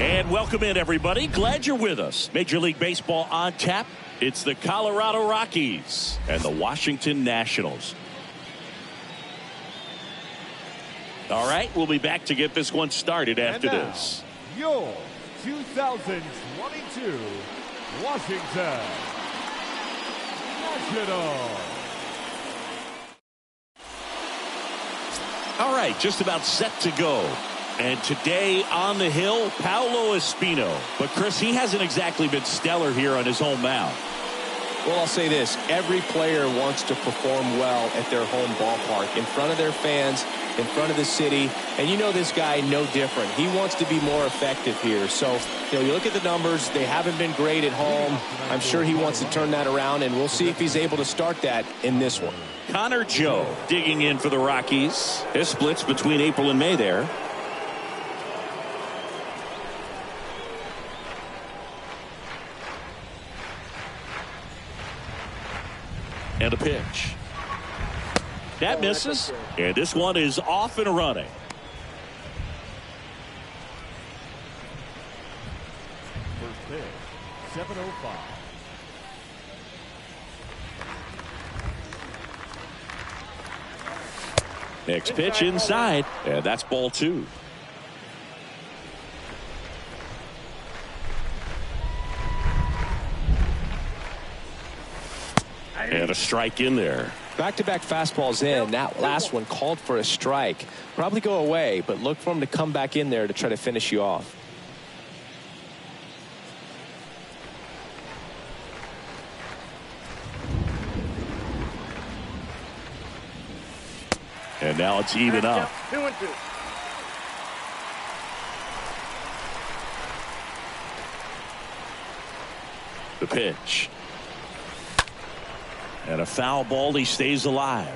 And welcome in, everybody. Glad you're with us. Major League Baseball on tap. It's the Colorado Rockies and the Washington Nationals. All right, we'll be back to get this one started after and now, this. Your 2022 Washington Nationals. All right, just about set to go. And today on the hill, Paolo Espino. But, Chris, he hasn't exactly been stellar here on his home mound. Well, I'll say this. Every player wants to perform well at their home ballpark, in front of their fans, in front of the city. And you know this guy no different. He wants to be more effective here. So, you look at the numbers. They haven't been great at home. I'm sure he wants to turn that around, and we'll see if he's able to start that in this one. Connor Joe digging in for the Rockies. His splits between April and May there. And a pitch. That misses. And this one is off and running. First pitch, 7:05. Next pitch inside. And that's ball two. And a strike in there. Back-to-back fastballs in. That last one called for a strike. Probably go away, but look for him to come back in there to try to finish you off. And now it's even up. 2-2. The pitch. And a foul ball. He stays alive.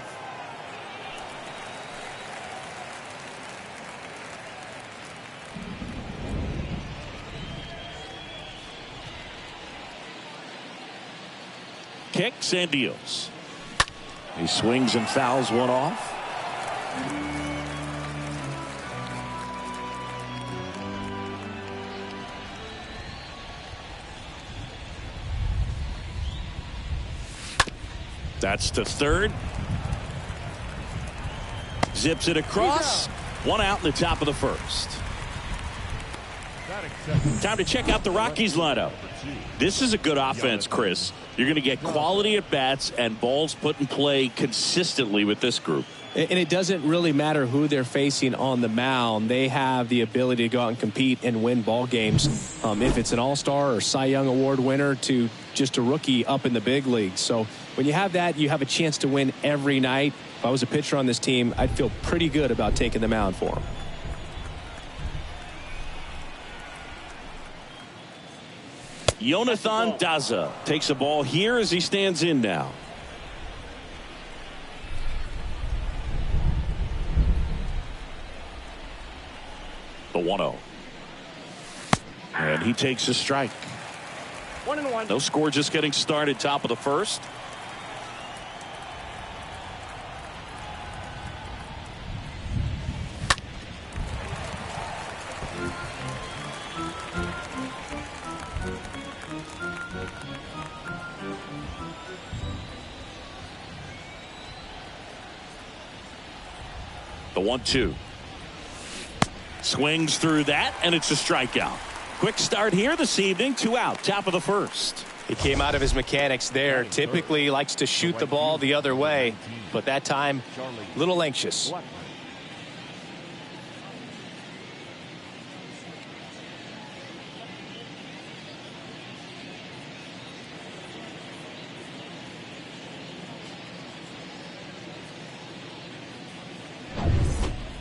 Kicks and deals. He swings and fouls one off. That's to third. Zips it across. One out in the top of the first. Time to check out the Rockies lineup. This is a good offense, Chris. You're going to get quality at bats and balls put in play consistently with this group. And it doesn't really matter who they're facing on the mound. They have the ability to go out and compete and win ball games. If it's an all-star or Cy Young Award winner to just a rookie up in the big leagues. So when you have that, you have a chance to win every night. If I was a pitcher on this team, I'd feel pretty good about taking the mound for them. Jonathan Daza takes a ball here as he stands in now. The 1-0. And he takes a strike. 1-1. No score, just getting started, top of the first. The 1-2. Swings through that, and it's a strikeout. Quick start here this evening. 2 out, top of the first. He came out of his mechanics there. Typically likes to shoot the ball the other way, but that time, a little anxious.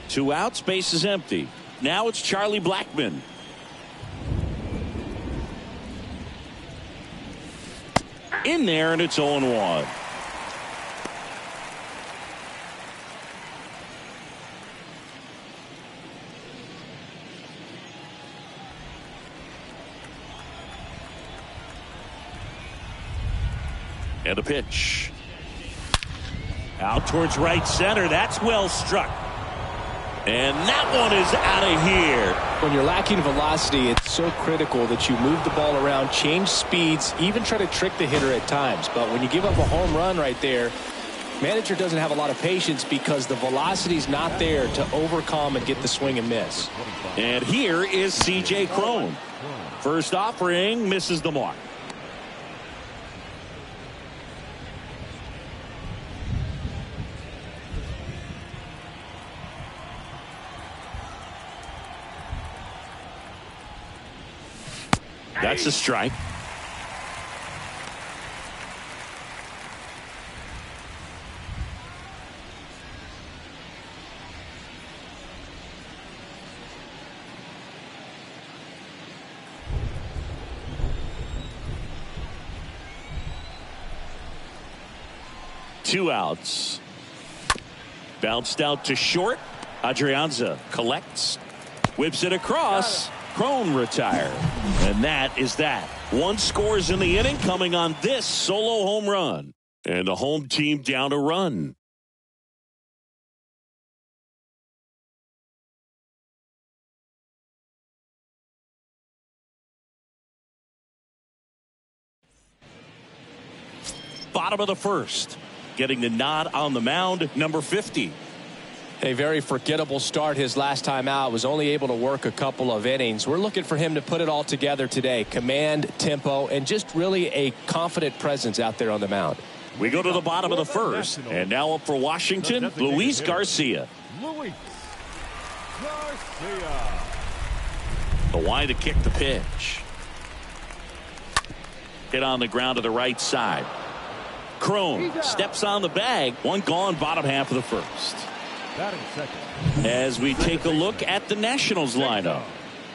Two outs, base is empty. Now it's Charlie Blackmon. In there, and it's 0-1. And a pitch. Out towards right center. That's well struck. And that one is out of here. When you're lacking velocity, it's so critical that you move the ball around, change speeds, even try to trick the hitter at times. But when you give up a home run right there, manager doesn't have a lot of patience because the velocity's not there to overcome and get the swing and miss. And here is C.J. Cron. First offering misses the mark. That's a strike. Two outs. Bounced out to short. Adrianza collects. Whips it across. Cron retired. And that is that. One scores in the inning coming on this solo home run. And the home team down a run. Bottom of the first. Getting the nod on the mound, number 50. A very forgettable start his last time out. Was only able to work a couple of innings. We're looking for him to put it all together today. Command, tempo, and just really a confident presence out there on the mound. We go to the bottom of the first, and now up for Washington, Luis Garcia. Luis Garcia. The wide to kick the pitch. Hit on the ground to the right side. Crone steps on the bag. One gone, bottom half of the first. Batting second. As we take a look at the Nationals lineup.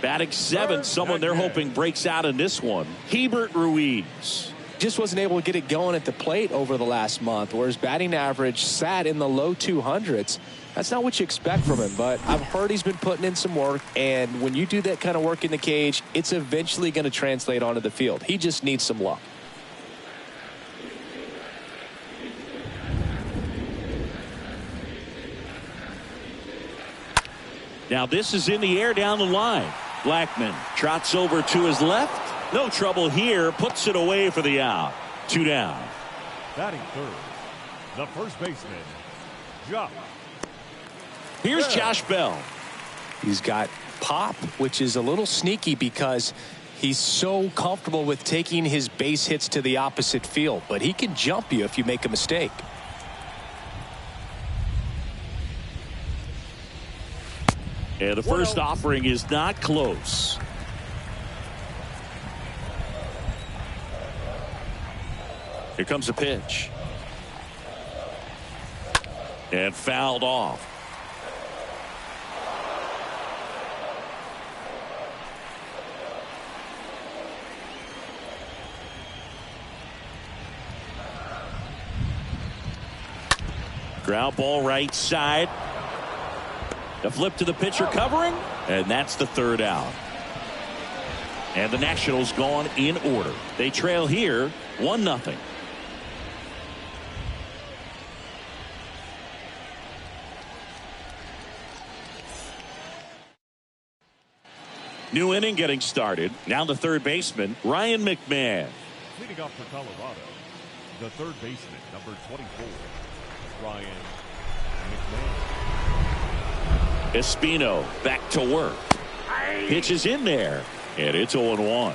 Batting seventh, someone they're hoping breaks out in this one. Hebert Ruiz. Just wasn't able to get it going at the plate over the last month, whereas batting average sat in the low 200s. That's not what you expect from him, but I've heard he's been putting in some work, and when you do that kind of work in the cage, it's eventually going to translate onto the field. He just needs some luck. Now this is in the air down the line. Blackman trots over to his left. No trouble here. Puts it away for the out. 2 down. Batting third, the first baseman, Josh. Here's Josh Bell. He's got pop, which is a little sneaky because he's so comfortable with taking his base hits to the opposite field, but he can jump you if you make a mistake. And the first offering is not close. Here comes a pitch. And fouled off. Ground ball right side. The flip to the pitcher covering, and that's the third out. And the Nationals gone in order. They trail here 1-0. New inning getting started. Now the third baseman, Ryan McMahon. Leading off for Colorado, the third baseman, number 24, Ryan McMahon. Espino back to work. Pitch is in there, and it's 0-1.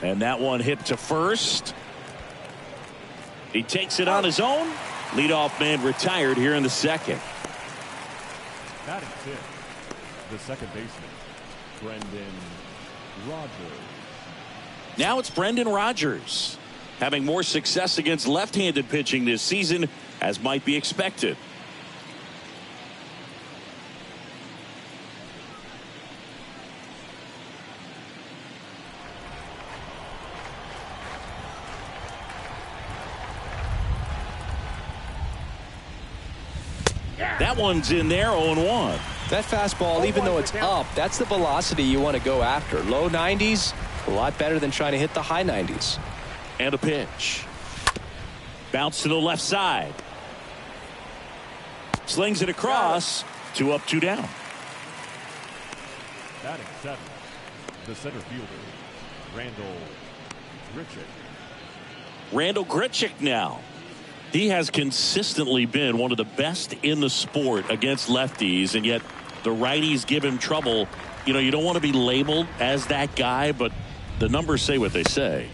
And that one hit to first. He takes it on his own. Leadoff man retired here in the second. Batting fifth, the second baseman, Brendan Rodgers. Now it's Brendan Rodgers having more success against left-handed pitching this season, as might be expected. That one's in there, 0-1. That fastball, even though it's up, that's the velocity you want to go after. Low 90s, a lot better than trying to hit the high 90s. And a pitch. Bounce to the left side. Slings it across. 2 up, 2 down. Batting seventh, the center fielder, Randall Grichuk. Randall Grichuk now. He has consistently been one of the best in the sport against lefties, and yet the righties give him trouble. You know, you don't want to be labeled as that guy, but the numbers say what they say.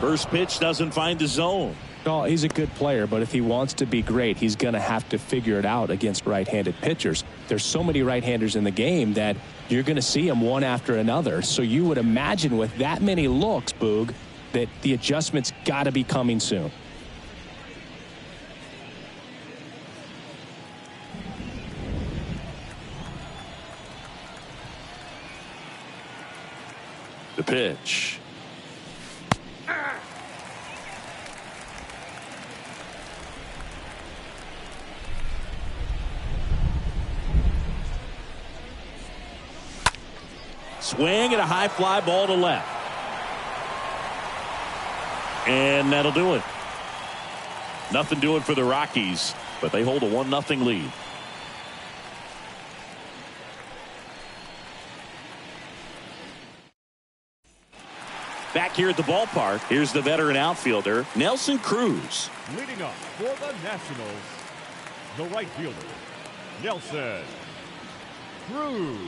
First pitch doesn't find the zone. No, he's a good player, but if he wants to be great, he's going to have to figure it out against right-handed pitchers. There's so many right-handers in the game that you're going to see them one after another. So you would imagine with that many looks, Boog, that the adjustment's got to be coming soon. The pitch. Swing and a high fly ball to left. And that'll do it. Nothing doing for the Rockies, but they hold a 1-0 lead. Back here at the ballpark, here's the veteran outfielder, Nelson Cruz. Leading up for the Nationals, the right fielder, Nelson Cruz.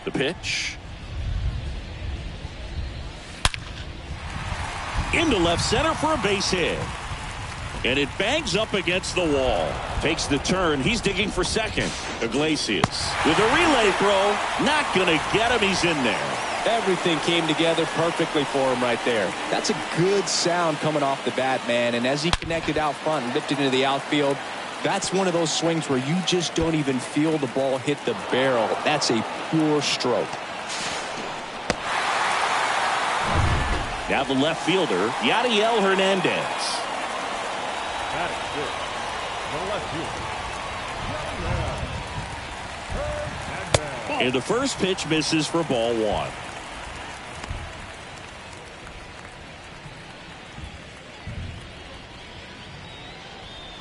The pitch. Into left center for a base hit. And it bangs up against the wall. Takes the turn. He's digging for second. Iglesias with a relay throw. Not going to get him. He's in there. Everything came together perfectly for him right there. That's a good sound coming off the bat, man. And as he connected out front and lifted into the outfield, that's one of those swings where you just don't even feel the ball hit the barrel. That's a pure stroke. Now the left fielder, Yadiel Hernandez. That is good. The left fielder, And the first pitch misses for ball one.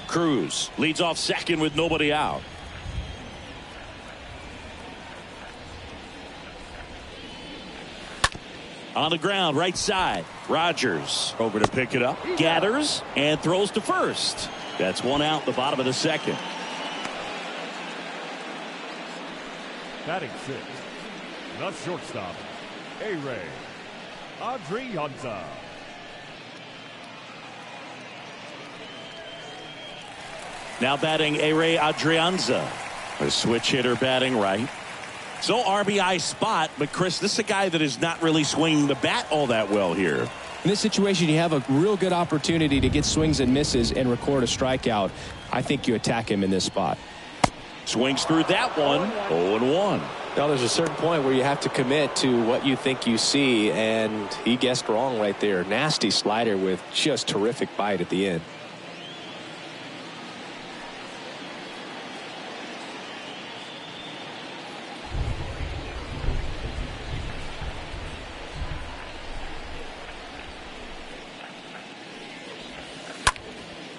Cruz leads off second with nobody out. On the ground, right side. Rogers over to pick it up. Gathers and throws to first. That's one out, the bottom of the second. batting sixth, the shortstop, A-Ray Adrianza. Now batting A-Ray Adrianza. A switch hitter batting right. So RBI spot, but Chris, this is a guy that is not really swinging the bat all that well here. In this situation, you have a real good opportunity to get swings and misses and record a strikeout. I think you attack him in this spot. Swings through that one. 0-1. Now, there's a certain point where you have to commit to what you think you see, and he guessed wrong right there. Nasty slider with just terrific bite at the end.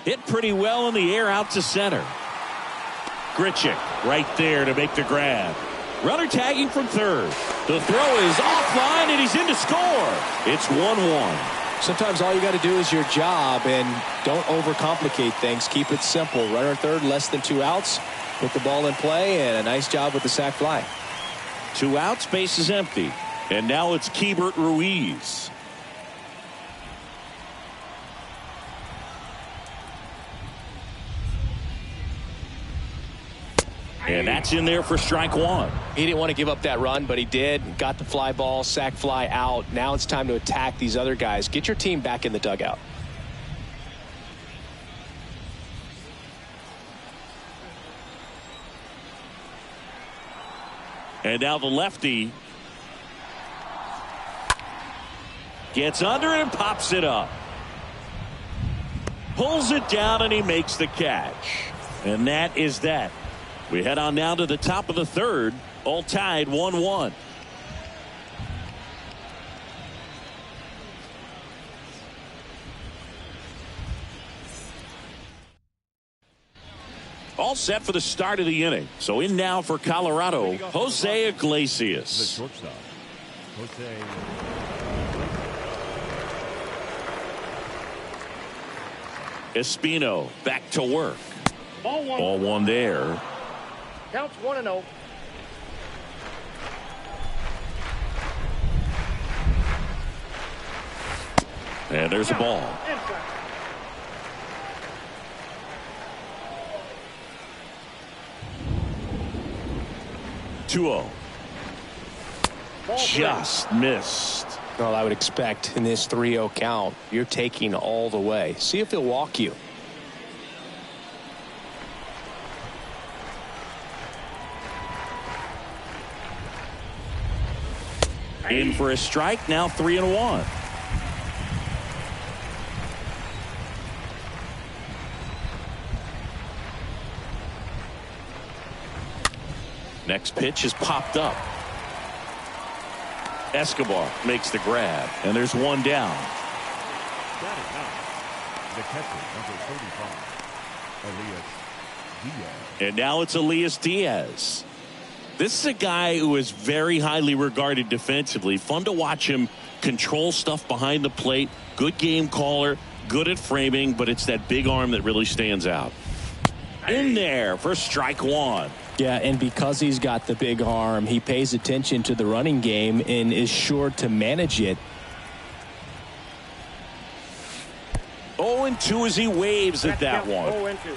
Hit pretty well in the air out to center. Grichuk right there to make the grab. Runner tagging from third. The throw is offline and he's in to score. It's 1-1. Sometimes all you got to do is your job and don't overcomplicate things. Keep it simple. Runner third, less than 2 outs. Put the ball in play, and a nice job with the sac fly. 2 outs, base is empty. And now it's Keibert Ruiz. And that's in there for strike one. He didn't want to give up that run, but he did. Got the fly ball, sac fly out. Now it's time to attack these other guys. Get your team back in the dugout. And now the lefty gets under and pops it up. Pulls it down and he makes the catch. And that is that. We head on now to the top of the third, all tied 1-1. All set for the start of the inning. So in now for Colorado, Jose The Iglesias. shortstop, Jose. Espino back to work. Ball one. Ball one there. Counts 1-0. And there's a ball. Inside. Ball Ball just missed. Well, I would expect in this 3-0 count, you're taking all the way. See if he'll walk you. In for a strike, now 3-1. Next pitch is popped up. Escobar makes the grab, and there's one down. That is out. The catcher, number 35, Elias Diaz. And now it's Elias Diaz. This is a guy who is very highly regarded defensively. Fun to watch him control stuff behind the plate. Good game caller, good at framing, but it's that big arm that really stands out. In there for strike one. Yeah, and because he's got the big arm, he pays attention to the running game and is sure to manage it. 0-2 as he waves at that one. 0-2.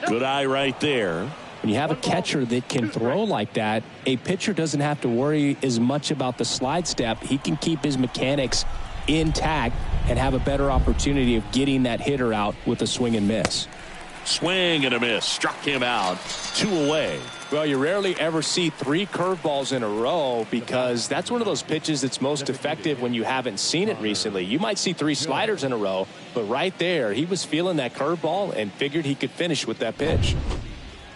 Good eye right there. When you have a catcher that can throw like that, a pitcher doesn't have to worry as much about the slide step. He can keep his mechanics intact and have a better opportunity of getting that hitter out with a swing and miss. Swing and a miss. Struck him out. 2 away. Well, you rarely ever see 3 curveballs in a row because that's one of those pitches that's most effective when you haven't seen it recently. You might see 3 sliders in a row, but right there, he was feeling that curveball and figured he could finish with that pitch.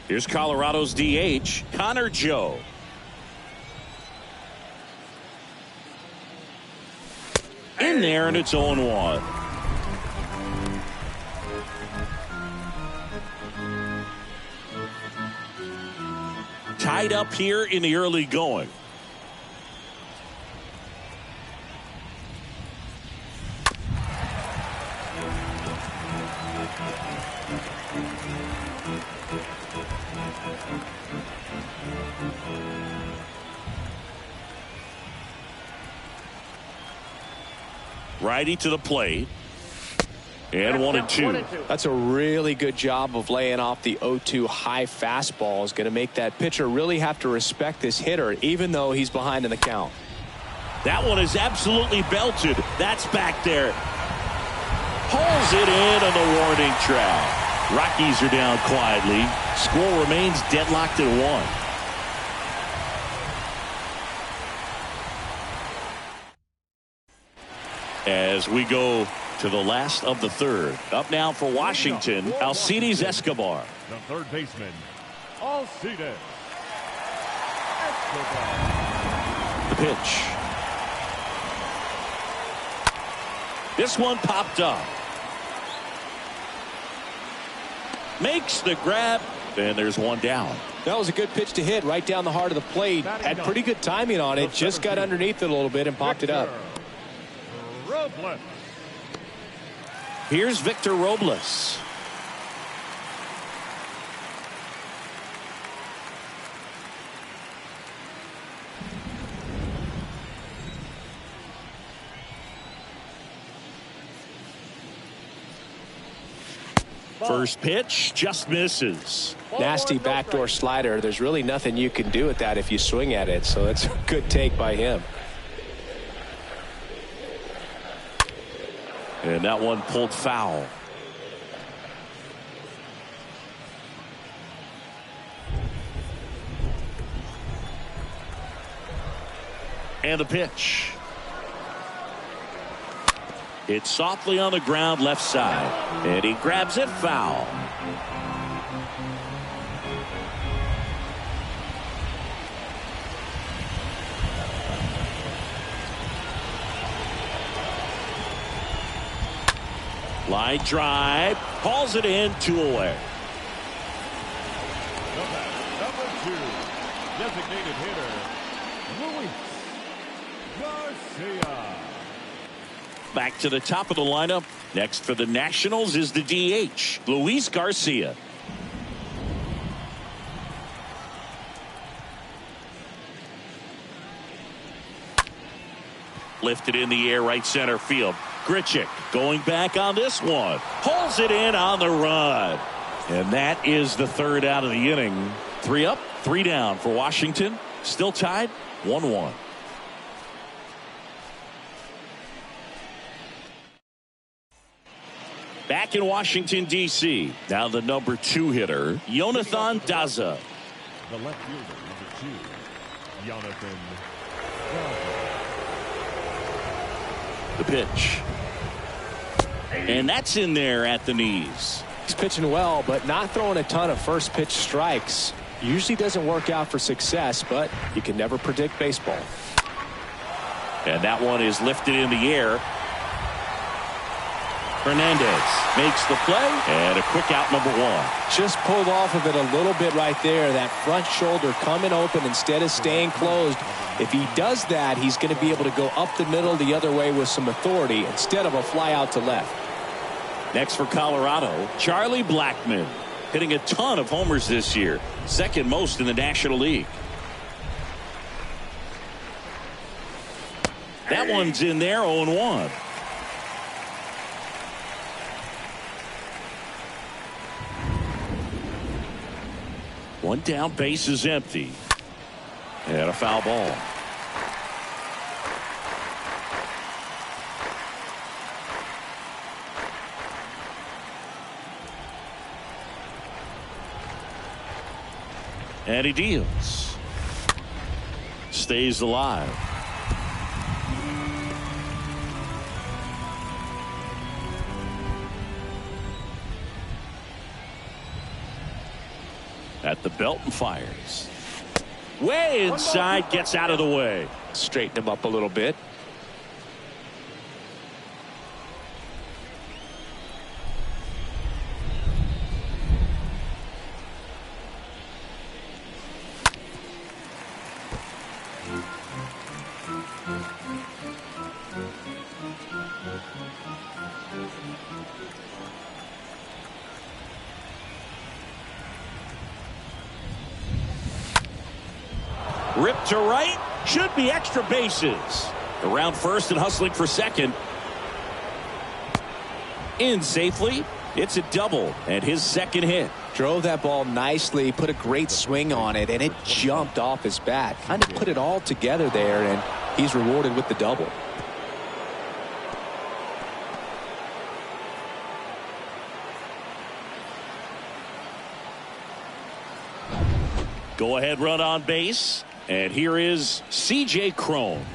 Here's Colorado's DH, Connor Joe. In there, and it's 0-1. Tied up here in the early going. Righty to the plate. And 1-2. That's a really good job of laying off the 0-2 high fastball. Is going to make that pitcher really have to respect this hitter, even though he's behind in the count. That one is absolutely belted. That's back there. Pulls it in on the warning track. Rockies are down quietly. Score remains deadlocked at 1. As we go to the last of the third. Up now for Washington, Alcides Escobar. The third baseman, Alcides Escobar. The pitch. This one popped up. Makes the grab, and there's one down. That was a good pitch to hit right down the heart of the plate. Had pretty good timing on it. Just got underneath it a little bit and popped it up. Robles. Here's Victor Robles. First pitch just misses. Nasty backdoor slider. There's really nothing you can do with that if you swing at it. So that's a good take by him. And that one pulled foul. And the pitch. It's softly on the ground left side. And he grabs it foul. Line drive, calls it in, 2 away. Number 2, designated hitter, Luis Garcia. Back to the top of the lineup. Next for the Nationals is the DH, Luis Garcia. Lifted in the air, right center field. Grichuk going back on this one. Pulls it in on the run. And that is the third out of the inning. 3 up, 3 down for Washington. Still tied, 1-1. Back in Washington, D.C. Now the number 2 hitter, Jonathan Daza. The left fielder, number 2, Jonathan Daza. The pitch. And that's in there at the knees. He's pitching well, but not throwing a ton of first pitch strikes. Usually doesn't work out for success, but you can never predict baseball. And that one is lifted in the air. Hernandez makes the play, and a quick out, number one. Just pulled off of it a little bit right there. That front shoulder coming open instead of staying closed. If he does that, he's going to be able to go up the middle the other way with some authority instead of a fly out to left. Next for Colorado, Charlie Blackmon, hitting a ton of homers this year, second most in the National League. That one's in there, 0-1. One down, base is empty. And a foul ball. And he deals. Stays alive. At the belt and fires. Way inside, gets out of the way. Straighten him up a little bit. Ripped to right. Should be extra bases. Around first and hustling for second. In safely. It's a double and his second hit. Drove that ball nicely, put a great swing on it, and it jumped off his bat. Kind of put it all together there, and he's rewarded with the double. Go ahead run on base. And here is C.J. Cron.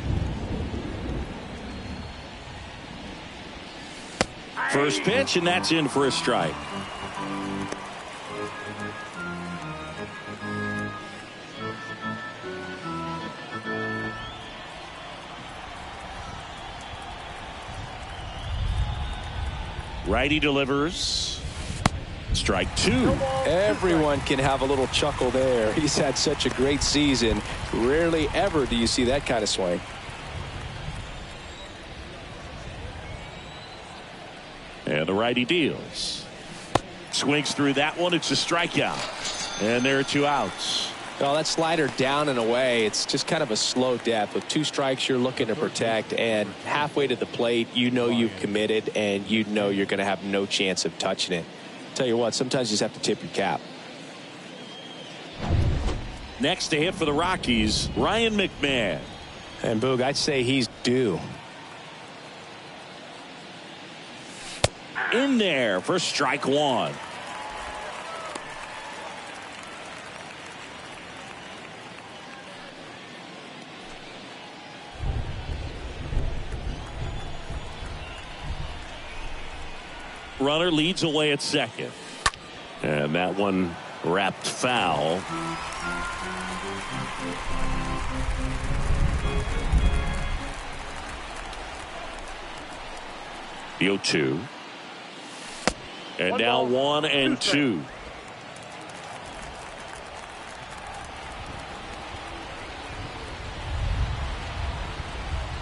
First pitch, and that's in for a strike. Righty delivers. Strike two. Everyone can have a little chuckle there. He's had such a great season. Rarely ever do you see that kind of swing. And the righty deals. Swings through that one. It's a strikeout. And there are two outs. Well, that slider down and away, it's just kind of a slow death. With two strikes you're looking to protect, and halfway to the plate, you know you've committed, and you know you're going to have no chance of touching it. Tell you what, sometimes you just have to tip your cap. Next to hit for the Rockies, Ryan McMahon. And Boog, I'd say he's due. In there for strike one. Runner leads away at second. And that one wrapped foul. The 0-2. And now 1-2.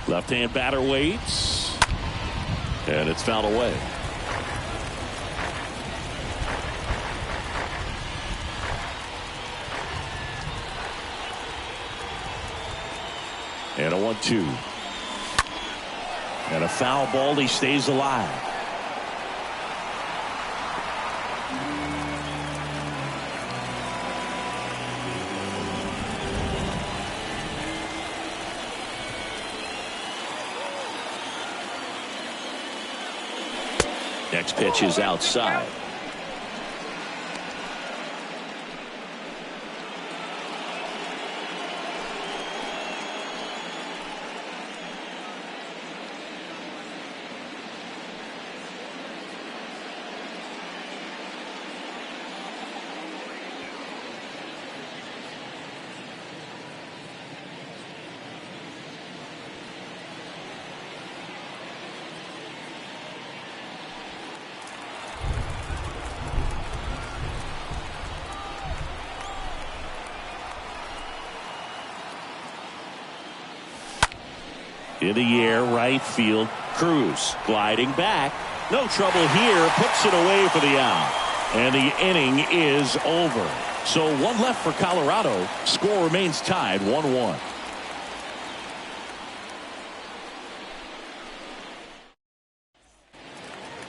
Left-hand batter waits. And it's fouled away. And a 1-2. And a foul ball. He stays alive. Next pitch is outside. In the air, right field. Cruz gliding back. No trouble here. Puts it away for the out. And the inning is over. So one left for Colorado. Score remains tied 1-1.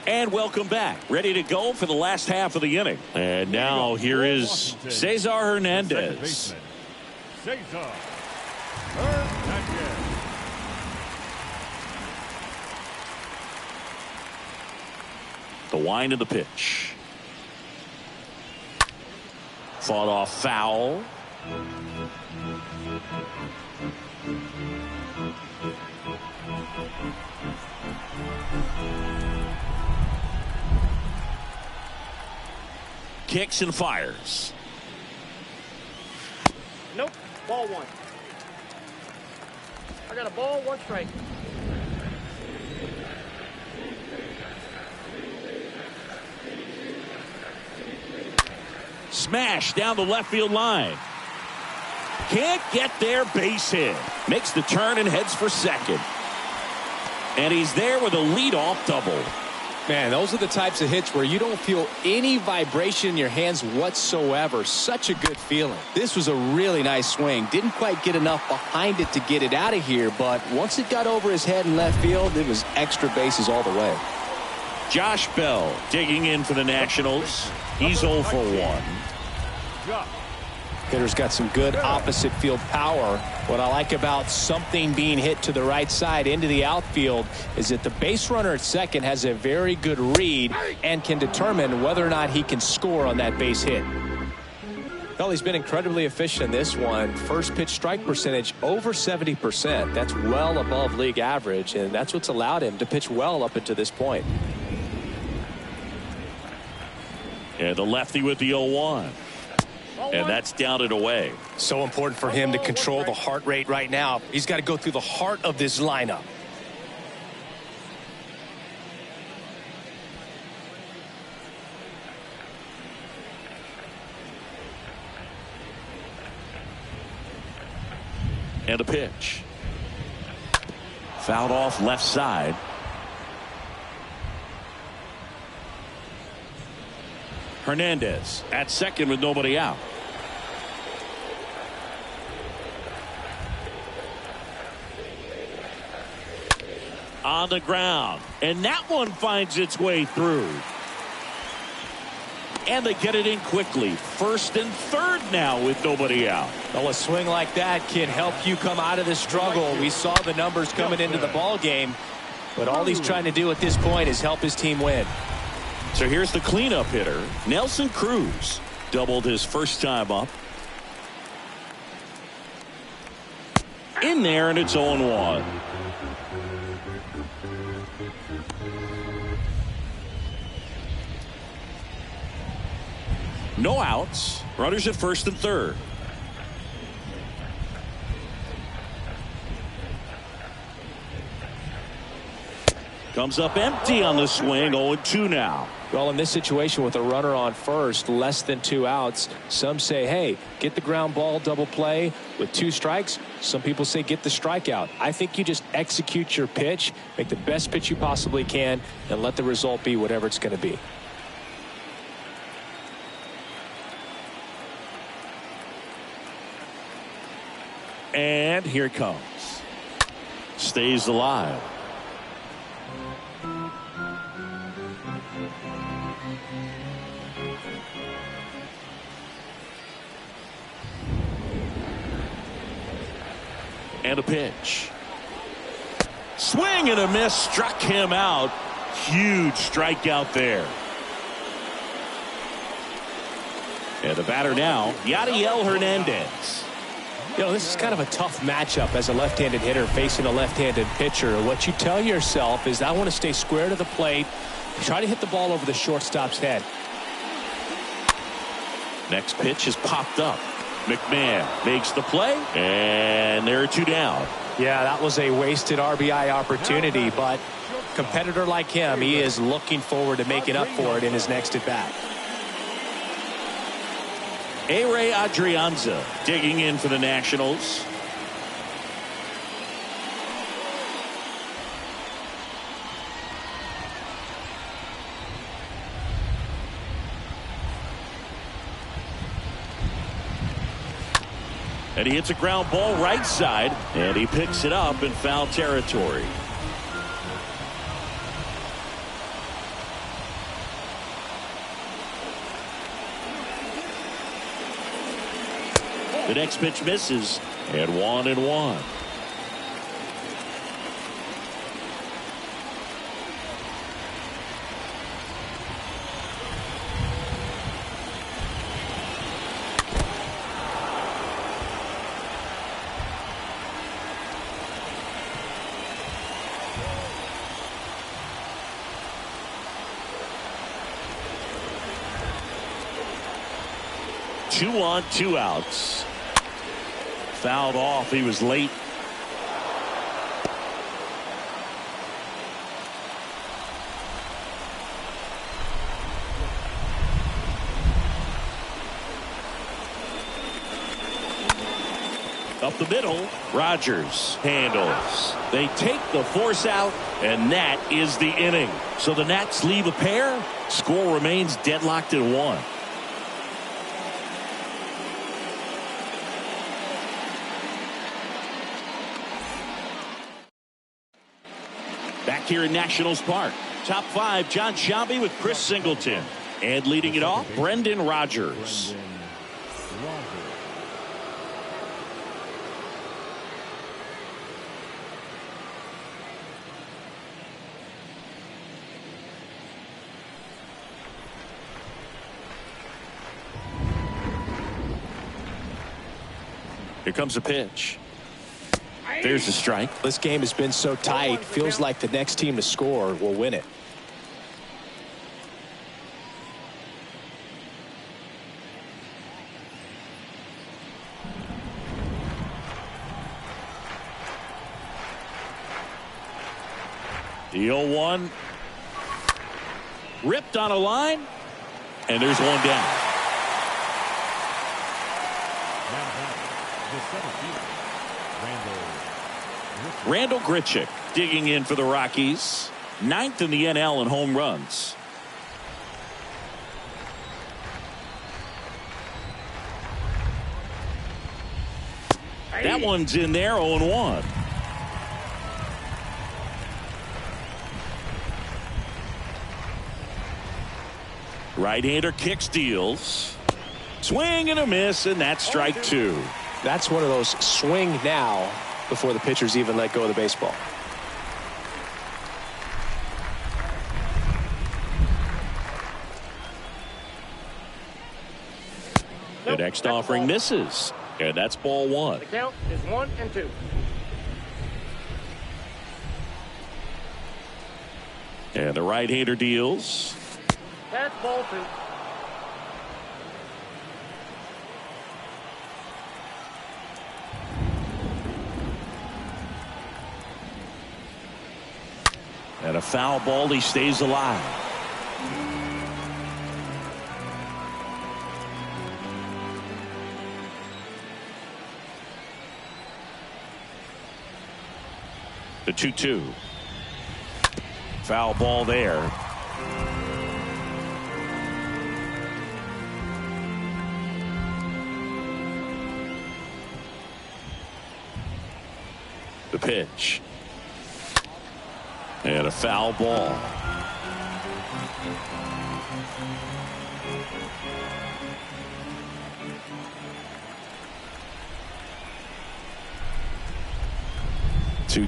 And welcome back. Ready to go for the last half of the inning. And now here is Cesar Hernandez. Cesar Hernandez. The wind of the pitch. Fought off foul. Kicks and fires. Nope. Ball one. I got a ball, one strike. Smash down the left field line. Can't get there, base hit. Makes the turn and heads for second. And he's there with a leadoff double. Man, those are the types of hits where you don't feel any vibration in your hands whatsoever. Such a good feeling. This was a really nice swing. Didn't quite get enough behind it to get it out of here, but once it got over his head in left field, it was extra bases all the way. Josh Bell digging in for the Nationals. He's 0 for 1. Hitter's got some good opposite field power. What I like about something being hit to the right side into the outfield is that the base runner at second has a very good read and can determine whether or not he can score on that base hit. Well, he's been incredibly efficient in this one. First pitch strike percentage over 70%. That's well above league average, and that's what's allowed him to pitch well up until this point. And the lefty with the 0-1. And that's down and away. So important for him to control the heart rate right now. He's got to go through the heart of this lineup. And a pitch. Fouled off left side. Hernandez at second with nobody out. On the ground, and that one finds its way through. And they get it in quickly. First and third now with nobody out. Well, a swing like that can help you come out of the struggle. We saw the numbers coming into the ball game, but all he's trying to do at this point is help his team win. So here's the cleanup hitter, Nelson Cruz. Doubled his first time up. In there, and it's 0-1. No outs. Runners at first and third. Comes up empty on the swing. 0-2 now. Well, in this situation with a runner on first, less than 2 outs, some say, hey, get the ground ball double play with 2 strikes. Some people say get the strikeout. I think you just execute your pitch, make the best pitch you possibly can, and let the result be whatever it's going to be. And here it comes. Stays alive. And a pitch. Swing and a miss, struck him out. Huge strikeout there. And the batter now, Yadiel Hernandez. You know, this is kind of a tough matchup as a left-handed hitter facing a left-handed pitcher. What you tell yourself is I want to stay square to the plate, try to hit the ball over the shortstop's head. Next pitch is popped up. McMahon makes the play, and there are 2 down. Yeah, that was a wasted RBI opportunity, but competitor like him, he is looking forward to making up for it in his next at-bat. A-Ray Adrianza digging in for the Nationals. And he hits a ground ball right side, and he picks it up in foul territory. The next pitch misses, and 1-1. Two on, 2 outs. Fouled off. He was late. Up the middle, Rogers handles. They take the force out, and that is the inning. So the Nats leave a pair. Score remains deadlocked at 1. Back here in Nationals Park. Top 5, John Shelby with Chris Singleton. And leading it off, Brendan Rodgers. Here comes a pitch. There's the strike. This game has been so tight. Feels like the next team to score will win it. The 0-1. Ripped on a line. And there's one down. Randall Grichuk digging in for the Rockies. 9th in the NL in home runs. That one's in there, 0-1. Right-hander kicks, deals. Swing and a miss, and that's strike 2. That's one of those swing now before the pitchers even let go of the baseball. The next offering misses, and that's ball 1. The count is 1-2. And the right-hander deals. That's ball 2. And a foul ball, he stays alive. The 2-2. Foul ball there. The pitch. And a foul ball.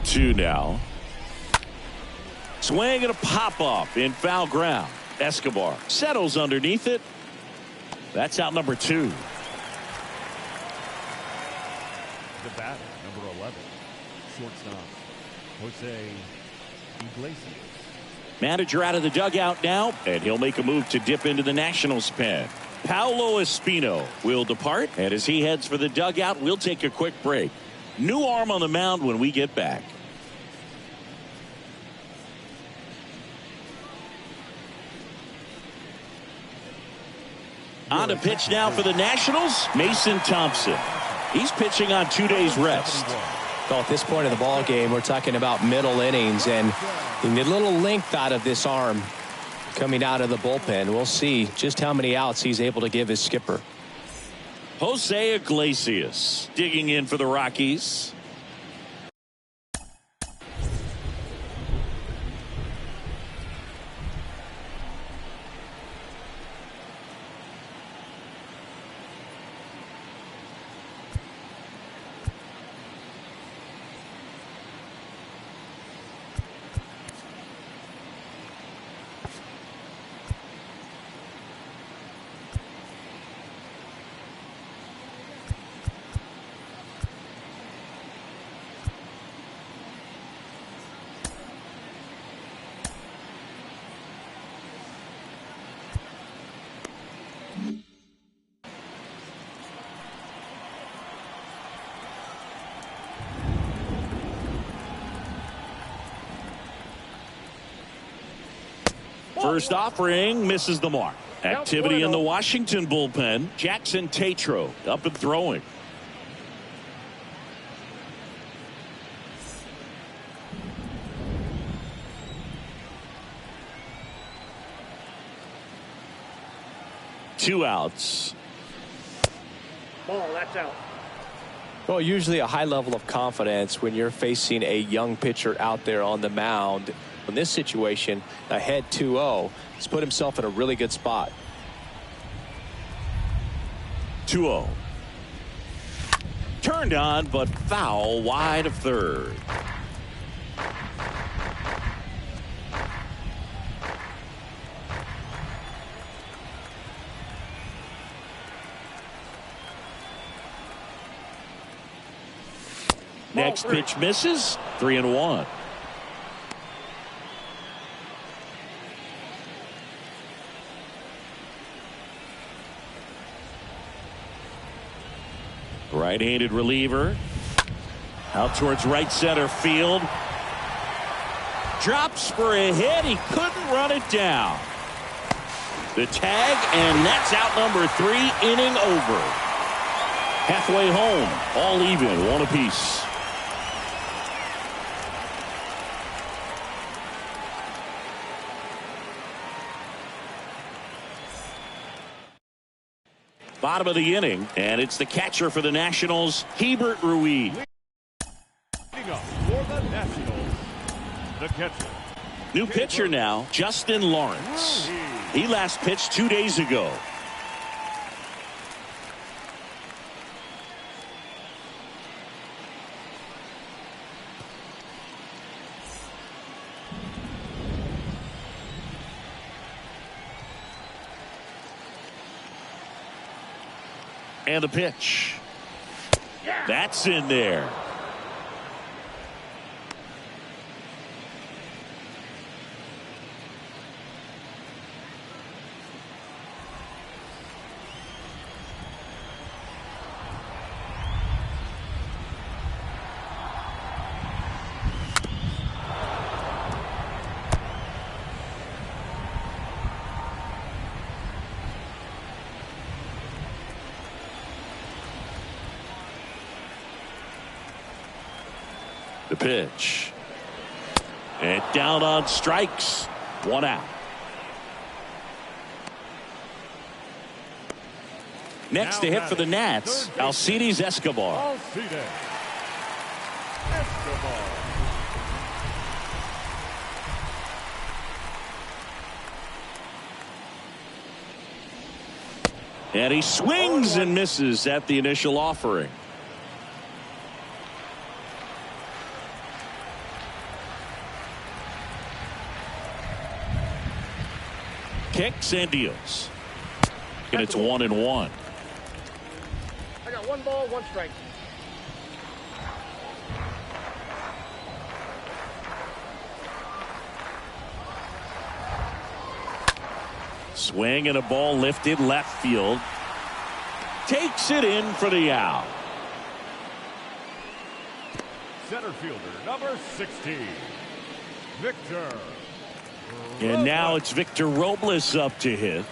Two now. Swing and a pop up in foul ground. Escobar settles underneath it. That's out number 2. The batter, number 11, shortstop, Jose Iglesias. Manager out of the dugout now, and he'll make a move to dip into the Nationals pen. Paolo Espino will depart, and as he heads for the dugout, we'll take a quick break. New arm on the mound when we get back. On to pitch now for the Nationals, Mason Thompson. He's pitching on 2 days rest. Well, at this point in the ball game, we're talking about middle innings, and you need a little length out of this arm coming out of the bullpen. We'll see just how many outs he's able to give his skipper. Jose Iglesias digging in for the Rockies. First offering misses the mark. Activity in the Washington bullpen. Jackson Tatro up and throwing. Two outs. Ball, that's out. Well, usually a high level of confidence when you're facing a young pitcher out there on the mound. In this situation, ahead 2-0, he's put himself in a really good spot. 2-0. Turned on, but foul wide of third. Next pitch misses. 3-1. Right-handed reliever. Out towards right center field. Drops for a hit. He couldn't run it down. The tag, and that's out number 3, inning over. Halfway home, all even, one apiece. Bottom of the inning, and it's the catcher for the Nationals, Hebert Ruiz. Leading up for the Nationals, the catcher. New pitcher now, Justin Lawrence. He last pitched 2 days ago. And the pitch. That's in there. The pitch. And down on strikes. 1 out. Next to hit for the Nats, Alcides Escobar. And he swings and misses at the initial offering. Kicks and deals. And it's 1-1. I got 1 ball, 1 strike. Swing and a ball lifted left field. Takes it in for the out. Center fielder number 16, Victor. And now it's Victor Robles up to hit.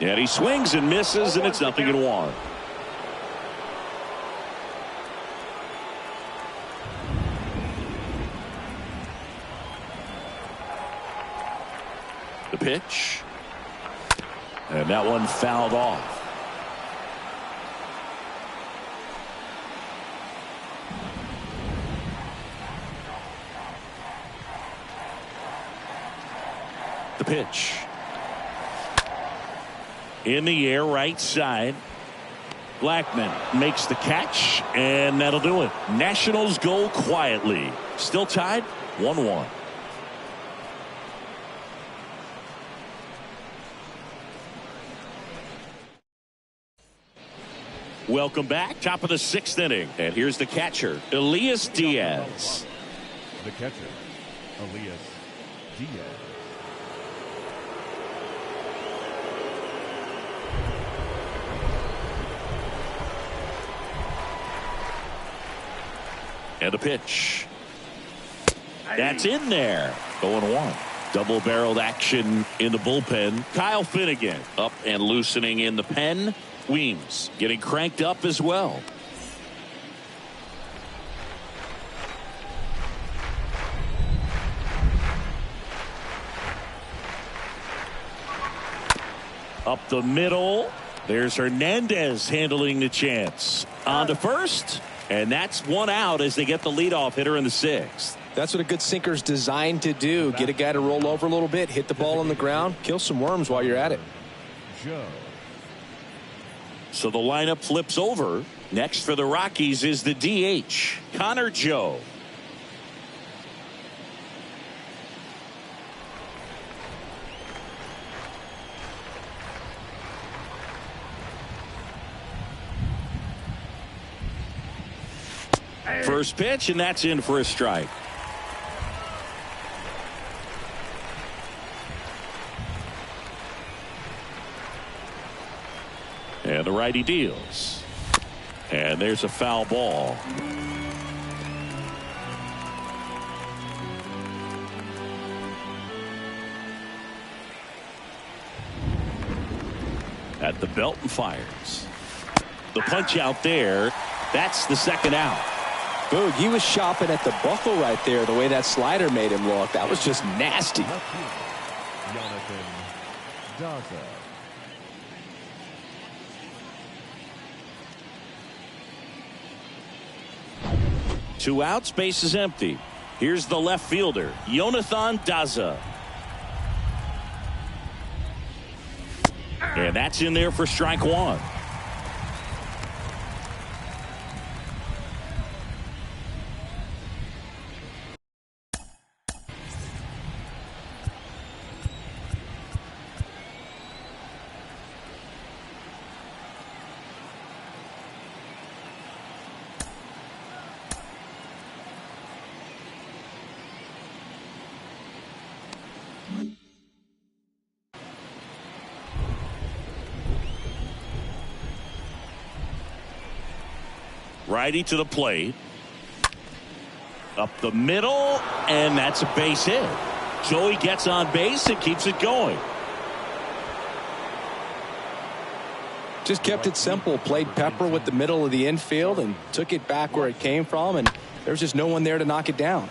And he swings and misses, and it's 0-1. The pitch. And that one fouled off. The pitch. In the air, right side. Blackman makes the catch, and that'll do it. Nationals go quietly. Still tied, 1-1. Welcome back. Top of the 6th inning. And here's the catcher, Elias Diaz. The catcher, Elias Diaz. And a pitch. That's in there. 0-1. Double-barreled action in the bullpen. Kyle Finnegan up and loosening in the pen. Weems getting cranked up as well. Up the middle. There's Hernandez handling the chance. On to first. And that's one out as they get the leadoff hitter in the 6th. That's what a good sinker's designed to do. Get a guy to roll over a little bit, hit the ball on the ground, kill some worms while you're at it. Joe. So the lineup flips over. Next for the Rockies is the DH, Connor Joe. First pitch, and that's in for a strike. And the righty deals. And there's a foul ball. At the belt and fires. The punch out there. That's the second out. Boog, he was shopping at the buckle right there, the way that slider made him look. That was just nasty. Jonathan Daza. Two outs, base is empty. Here's the left fielder, Jonathan Daza. And that's in there for strike one. Righty to the plate. Up the middle, and that's a base hit. Joey gets on base and keeps it going. Just kept it simple. Played pepper with the middle of the infield and took it back where it came from, and there's just no one there to knock it down.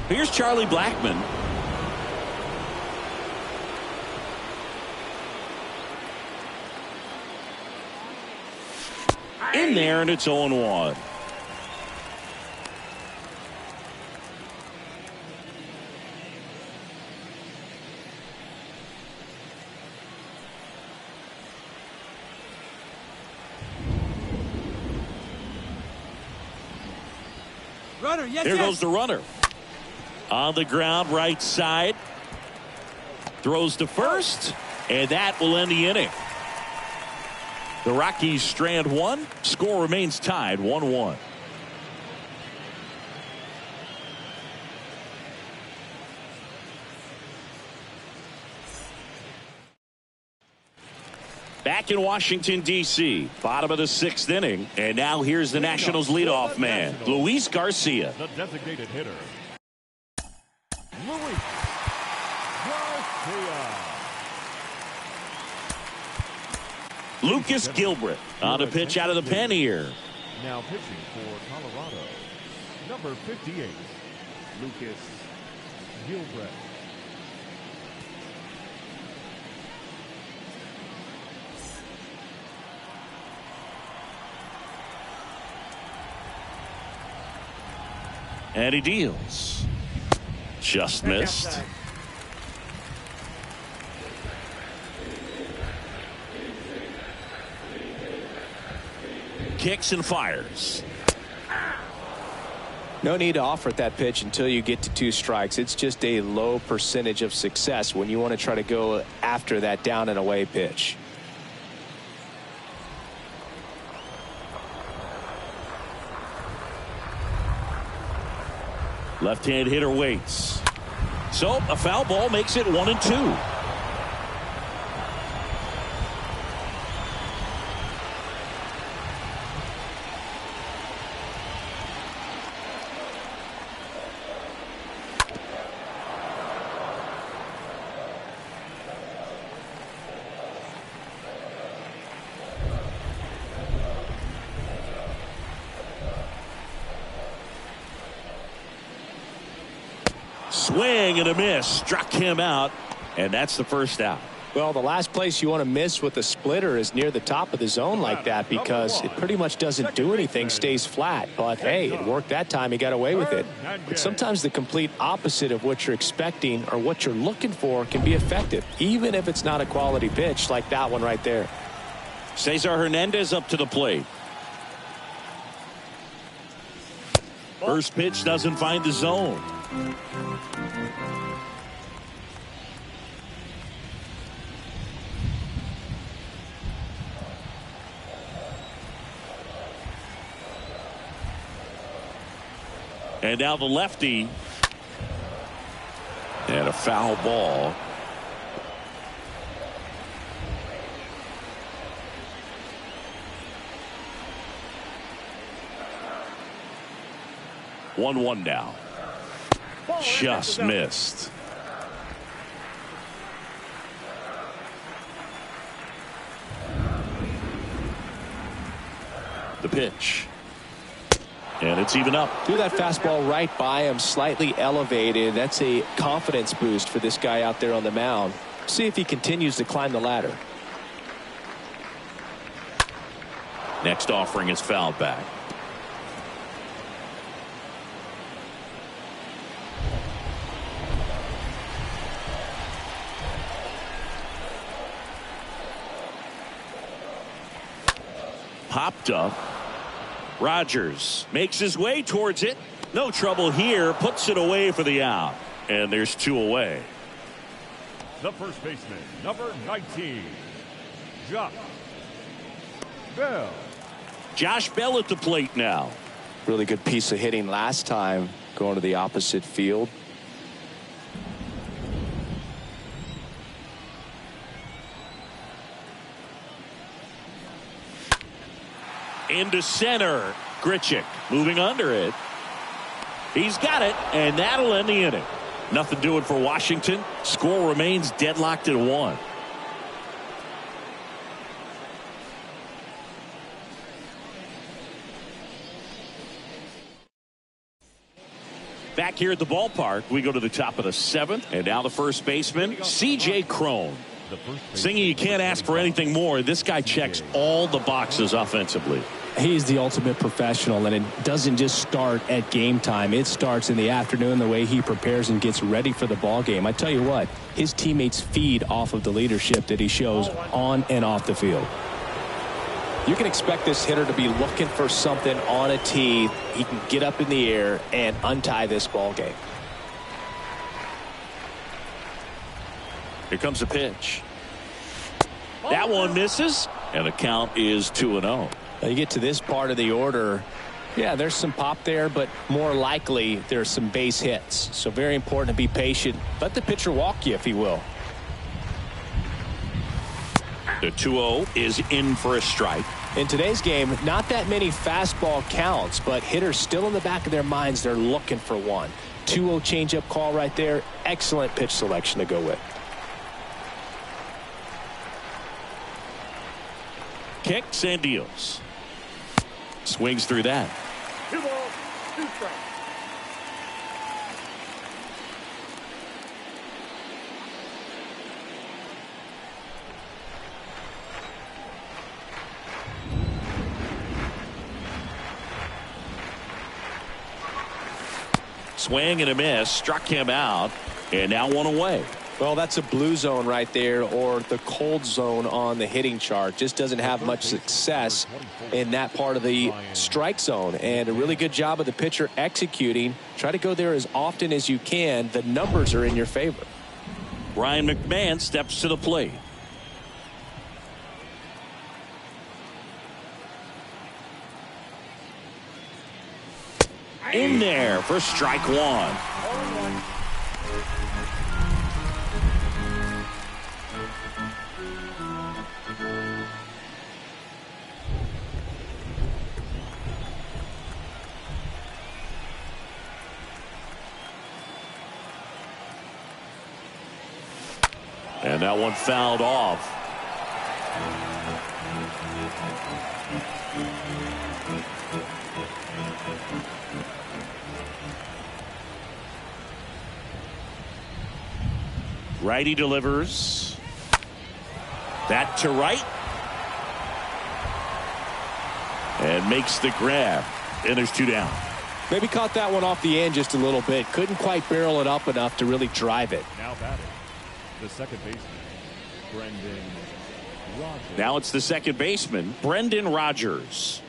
Here's Charlie Blackmon. In there, and it's 0-1. Runner, yes, Here yes. goes the runner. On the ground, right side. Throws to first, and that will end the inning. The Rockies strand one. Score remains tied 1-1. Back in Washington, D.C., bottom of the 6th inning. And now here's the Nationals leadoff man, Luis Garcia. The designated hitter, Luis Garcia. Lucas Gilbert on a pitch out of the pen here. Now pitching for Colorado, number 58, Lucas Gilbert. And he deals. Just missed. Outside. Kicks and fires. No need to offer at that pitch until you get to 2 strikes. It's just a low percentage of success when you want to try to go after that down and away pitch. Left-hand hitter waits. So a foul ball makes it 1-2. Swing and a miss. Struck him out. And that's the first out. Well, the last place you want to miss with a splitter is near the top of the zone like that, because it pretty much doesn't do anything, stays flat. But hey, it worked that time. He got away with it. But sometimes the complete opposite of what you're expecting or what you're looking for can be effective, even if it's not a quality pitch like that one right there. Cesar Hernandez up to the plate. First pitch doesn't find the zone. And now the lefty. And a foul ball. One now. Just missed. The pitch. And it's even up. Threw that fastball right by him, slightly elevated. That's a confidence boost for this guy out there on the mound. See if he continues to climb the ladder. Next offering is fouled back. Popped up. Rogers makes his way towards it. No trouble here. Puts it away for the out. And there's 2 away. The first baseman, number 19, Josh Bell. Josh Bell at the plate now. Really good piece of hitting last time, going to the opposite field. Into center. Grichuk moving under it. He's got it, and that'll end the inning. Nothing doing for Washington. Score remains deadlocked at 1. Back here at the ballpark, we go to the top of the 7th, and now the first baseman, C.J. Cron. Singy, you can't ask for anything more. This guy checks all the boxes offensively. He's the ultimate professional, and it doesn't just start at game time. It starts in the afternoon, the way he prepares and gets ready for the ball game. I tell you what, his teammates feed off of the leadership that he shows on and off the field. You can expect this hitter to be looking for something on a tee. He can get up in the air and untie this ball game. Here comes a pitch. That one misses, and the count is 2-0. Now you get to this part of the order. Yeah, there's some pop there, but more likely there's some base hits. So very important to be patient. Let the pitcher walk you, if he will. The 2-0 is in for a strike. In today's game, not that many fastball counts, but hitters still in the back of their minds, they're looking for one. 2-0 changeup call right there. Excellent pitch selection to go with. Kicks and deals. Swings through that. 2 balls, 2 strikes. Swing and a miss. Struck him out. And now one away. Well, that's a blue zone right there, or the cold zone on the hitting chart. Just doesn't have much success in that part of the strike zone. And a really good job of the pitcher executing. Try to go there as often as you can. The numbers are in your favor. Ryan McMahon steps to the plate. In there for strike one. And that one fouled off. Righty delivers. That to right. And makes the grab. And there's two down. Maybe caught that one off the end just a little bit. Couldn't quite barrel it up enough to really drive it. Now batting, the second baseman, Brendan Rodgers. Now it's the second baseman, Brendan Rodgers.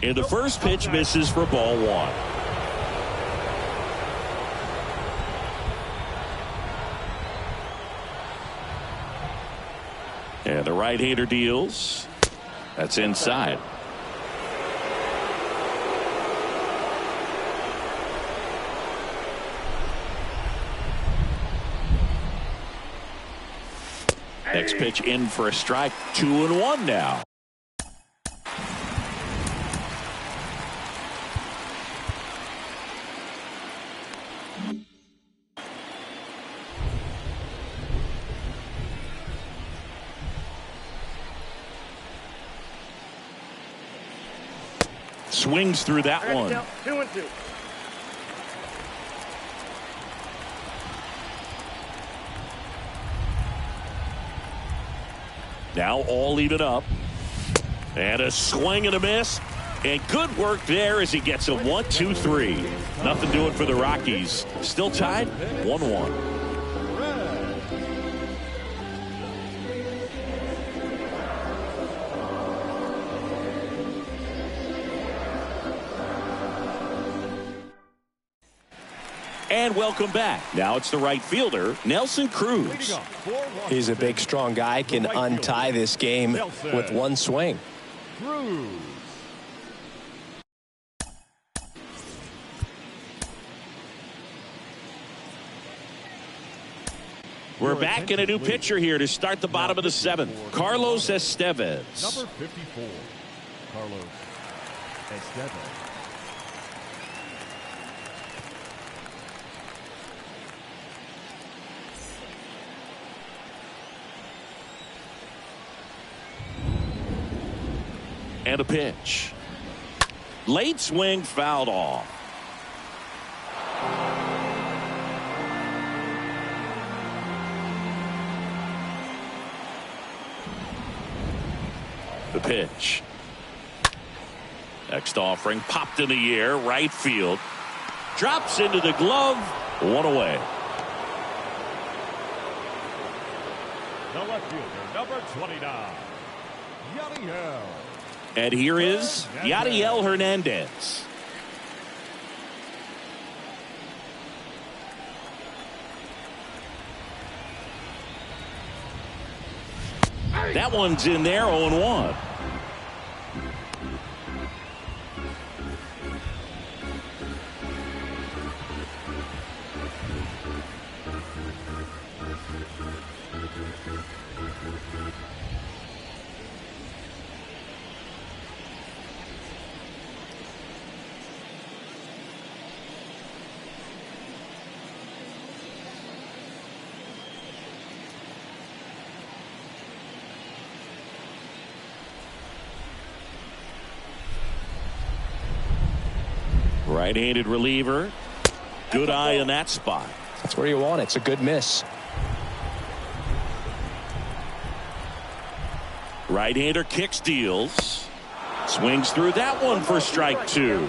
And the first pitch misses for ball one. And the right-hander deals. That's inside. Next pitch in for a strike. 2-1 now. Swings through that one. 2-2. Now all even up. And a swing and a miss. And good work there as he gets a 1-2-3. Nothing doing for the Rockies. Still tied 1-1. And welcome back. Now it's the right fielder, Nelson Cruz. He's a big, strong guy. Can untie this game with one swing. Cruz. We're back in a new pitcher here to start the bottom of the seventh. Carlos Estevez. Number 54, Carlos Estevez. And a pitch. Late swing fouled off. The pitch. Next offering popped in the air, right field. Drops into the glove. One away. The left fielder, number 29, Yadiel. And here is Yadiel Hernandez. That one's in there, 0-1. Right-handed reliever. Good eye in that spot. That's where you want it. It's a good miss. Right-hander kicks, deals. Swings through that one for strike two.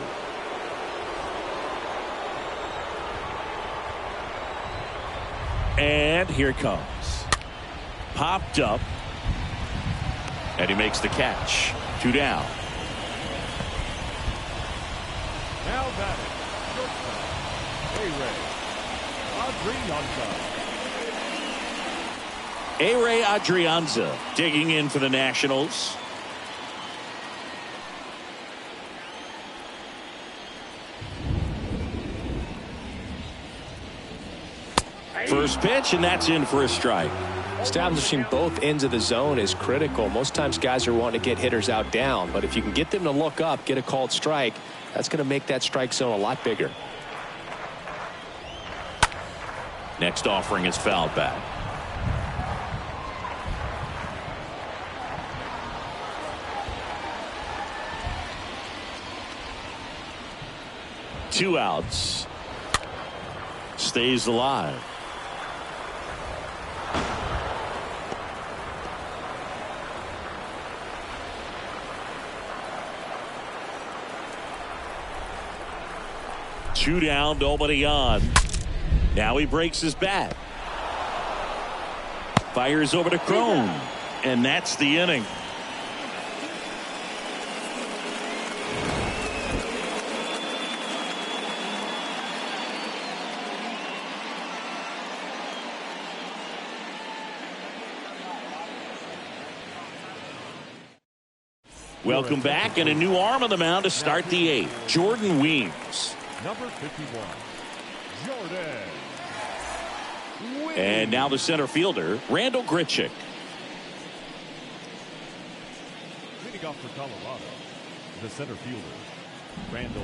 And here it comes. Popped up. And he makes the catch. 2 down. Now batting, shortstop, A-Ray Adrianza. A-Ray Adrianza digging in for the Nationals. First pitch, and that's in for a strike. Establishing both ends of the zone is critical. Most times guys are wanting to get hitters out down, but if you can get them to look up, get a called strike, that's going to make that strike zone a lot bigger. Next offering is fouled back. Two outs. Stays alive. Two down, nobody on. Now he breaks his bat. Fires over to Crone. And that's the inning. Welcome back, and a new arm on the mound to start the eighth. Jordan Weems. Number 51, Jordan Weems. And now the center fielder, Randall Grichuk. Leading off for Colorado, the center fielder, Randall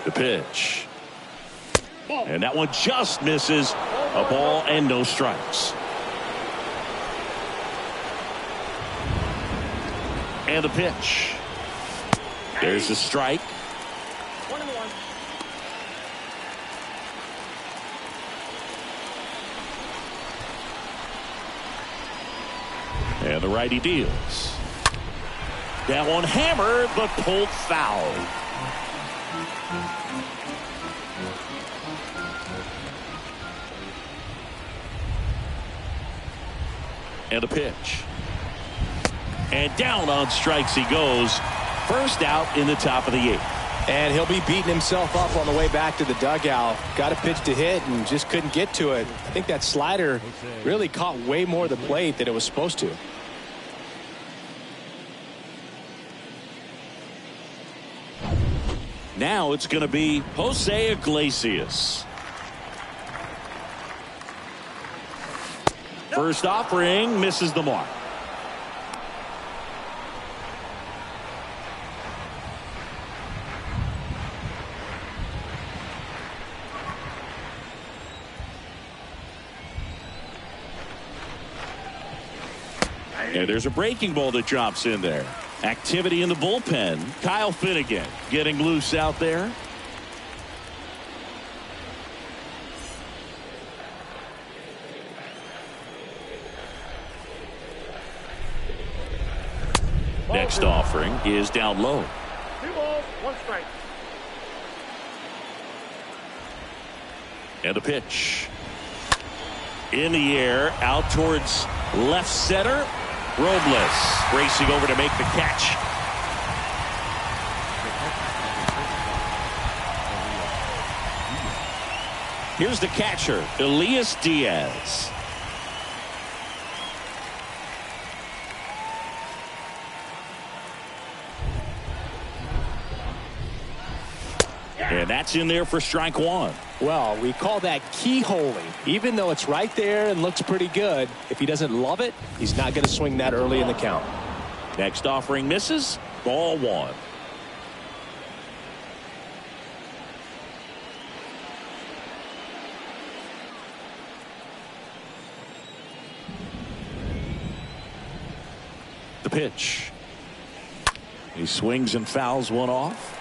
Grichuk. The pitch. And that one just misses. A ball and no strikes. And the pitch. There's the strike. 1-1. And the righty deals. That one hammered but pulled foul. And the pitch. And down on strikes he goes. First out in the top of the eighth. And he'll be beating himself up on the way back to the dugout. Got a pitch to hit and just couldn't get to it. I think that slider really caught way more of the plate than it was supposed to. Now it's going to be Jose Iglesias. First offering misses the mark. And there's a breaking ball that drops in there. Activity in the bullpen. Kyle Finnegan getting loose out there. Next offering is down low. 2 balls, 1 strike. And a pitch. In the air, out towards left center. Robles racing over to make the catch. Here's the catcher, Elias Diaz. And that's in there for strike one. Well, we call that keyholing. Even though it's right there and looks pretty good, if he doesn't love it, he's not going to swing that early in the count. Next offering misses. Ball one. The pitch. He swings and fouls one off.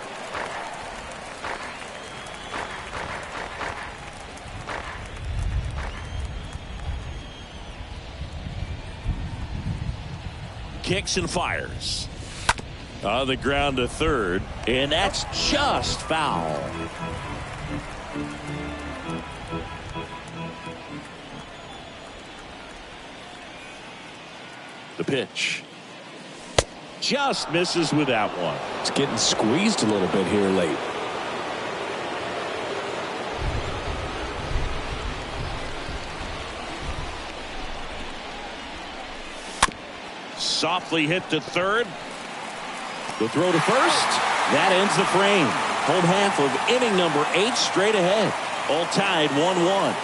kicks and fires. On the ground to third, and that's just foul. The pitch. Just misses with that one. It's getting squeezed a little bit here late. Softly hit to third. The throw to first. That ends the frame. Home half of inning number 8 straight ahead. All tied 1-1.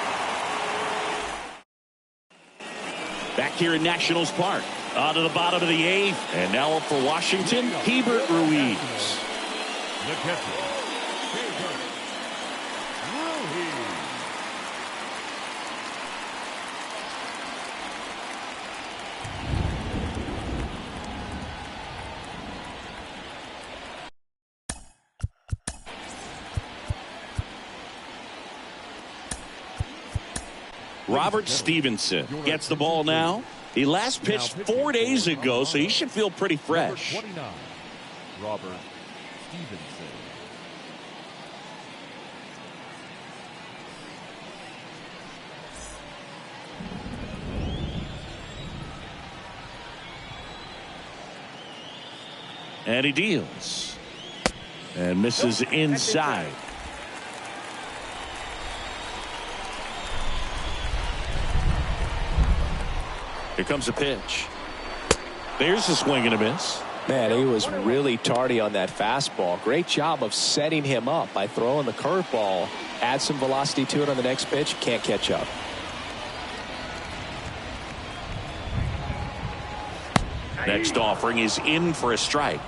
Back here in Nationals Park. On to the bottom of the 8th. And now up for Washington, Hebert Ruiz. The catcher, Hebert Ruiz. Robert Stevenson gets the ball now. He last pitched 4 days ago, so he should feel pretty fresh. Number 29, Robert Stevenson. And he deals. And misses inside. Here comes a pitch. There's a swing and a miss. Man, he was really tardy on that fastball. Great job of setting him up by throwing the curveball. Add some velocity to it on the next pitch. Can't catch up. Next offering is in for a strike.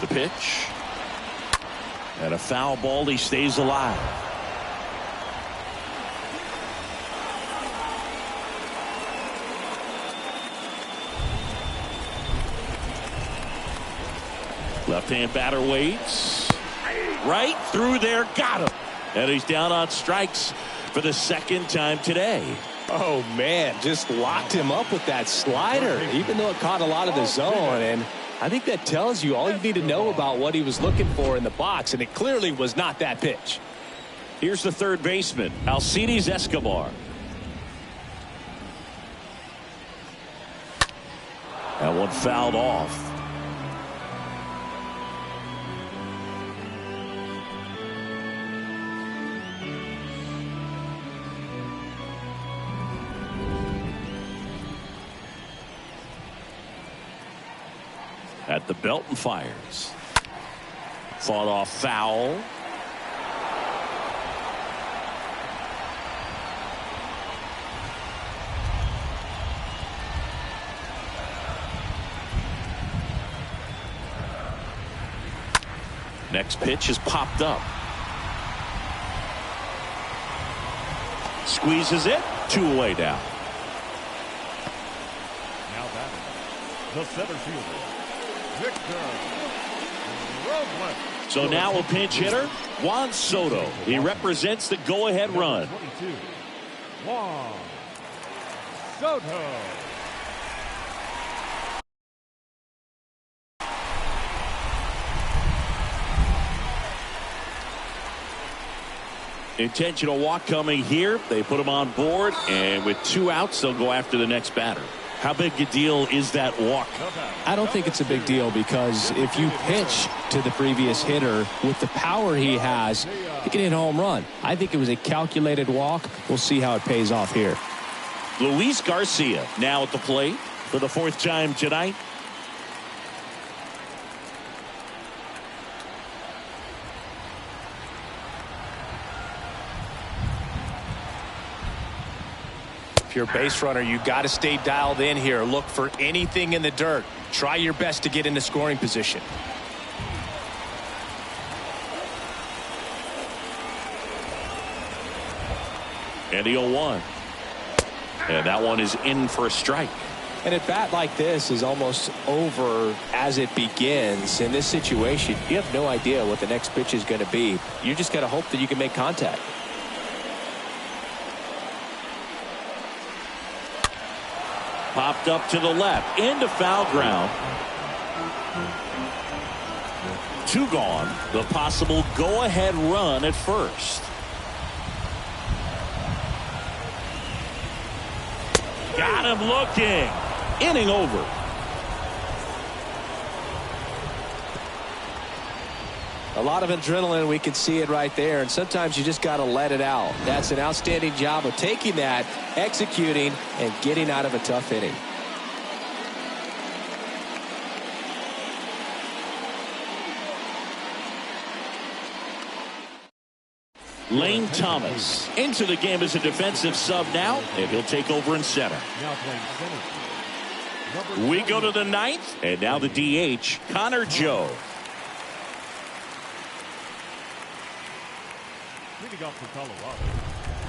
The pitch. And a foul ball. He stays alive. Left-hand batter waits. Right through there. Got him. And he's down on strikes for the second time today. Oh, man, just locked him up with that slider, even though it caught a lot of the zone. And I think that tells you all you need to know about what he was looking for in the box, and it clearly was not that pitch. Here's the third baseman, Alcides Escobar. That one fouled off. At the belt and fires. Fought off foul. Next pitch is popped up. Squeezes it. 2 away now. Now batting, the center fielder, Victor Robles. So now a pinch hitter, Juan Soto. He represents the go-ahead run. 22, Juan Soto. Intentional walk coming here. They put him on board, and with 2 outs, they'll go after the next batter. How big a deal is that walk? I don't think it's a big deal, because if you pitch to the previous hitter with the power he has, he can hit a home run. I think it was a calculated walk. We'll see how it pays off here. Luis Garcia now at the plate for the 4th time tonight. If you're a base runner, you got to stay dialed in here. Look for anything in the dirt. Try your best to get into scoring position. And the 0-1. And that one is in for a strike. And a bat like this is almost over as it begins. In this situation, you have no idea what the next pitch is going to be. You just got to hope that you can make contact. Popped up to the left into foul ground. 2 gone. The possible go-ahead run at first. Got him looking. Inning over. A lot of adrenaline, we can see it right there, and sometimes you just got to let it out. That's an outstanding job of taking that, executing, and getting out of a tough inning. Lane Thomas into the game as a defensive sub now, and he'll take over in center. Now playing center. We go to the 9th, and now the DH, Connor Joe. Leading off for Colorado,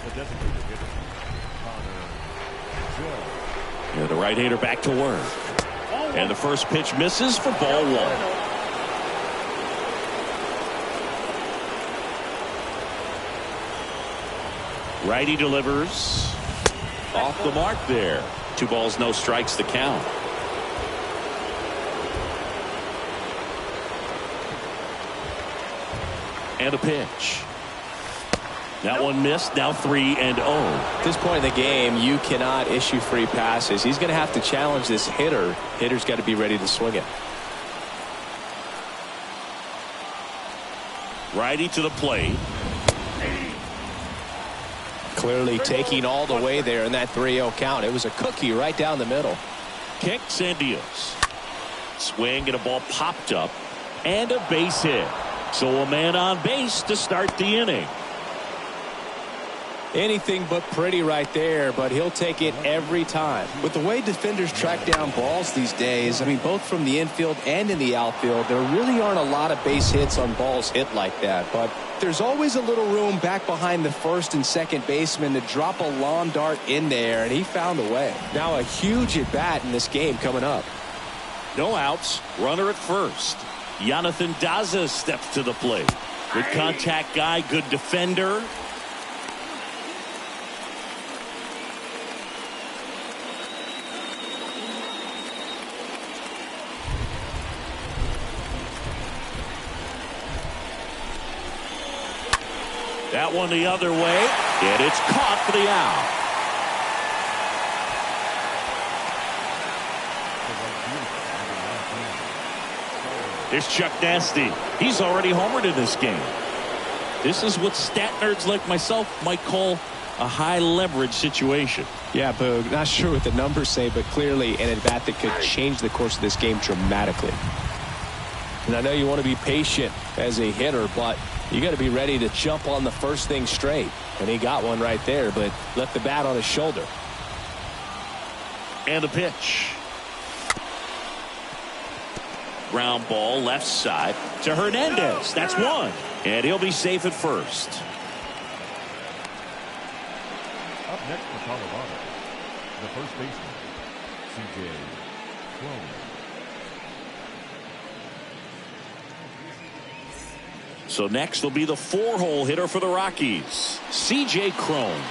the designated hitter, Connor Joe. Yeah, the right-hander back to work. And the first pitch misses for ball 1. Righty delivers. Off the mark there. 2 balls, no strikes, the count. And a pitch. That one missed. Now 3-0. At this point in the game, you cannot issue free passes. He's going to have to challenge this hitter. Hitter's got to be ready to swing it. Righty to the plate. Clearly taking all the way there in that 3-0 count. It was a cookie right down the middle. Kicks and deals. Swing and a ball popped up. And a base hit. So a man on base to start the inning. Anything but pretty right there, but he'll take it every time. With the way defenders track down balls these days, I mean, both from the infield and in the outfield, there really aren't a lot of base hits on balls hit like that. But there's always a little room back behind the first and second baseman to drop a lawn dart in there, and he found a way. Now a huge at-bat in this game coming up. No outs. Runner at first. Jonathan Daza steps to the plate. Good contact guy, good defender. That one the other way, and it's caught for the out. There's Chuck Nasty. He's already homered in this game. This is what stat nerds like myself might call a high leverage situation. Yeah, Boog, not sure what the numbers say, but clearly an at-bat that could change the course of this game dramatically. And I know you want to be patient as a hitter, but you got to be ready to jump on the first thing straight. And he got one right there, but left the bat on his shoulder. And a pitch. Ground ball left side to Hernandez. That's one. And he'll be safe at first. Up next for Colorado, the first baseman, C.J. Crone. So next will be the 4-hole hitter for the Rockies, C.J. Crone.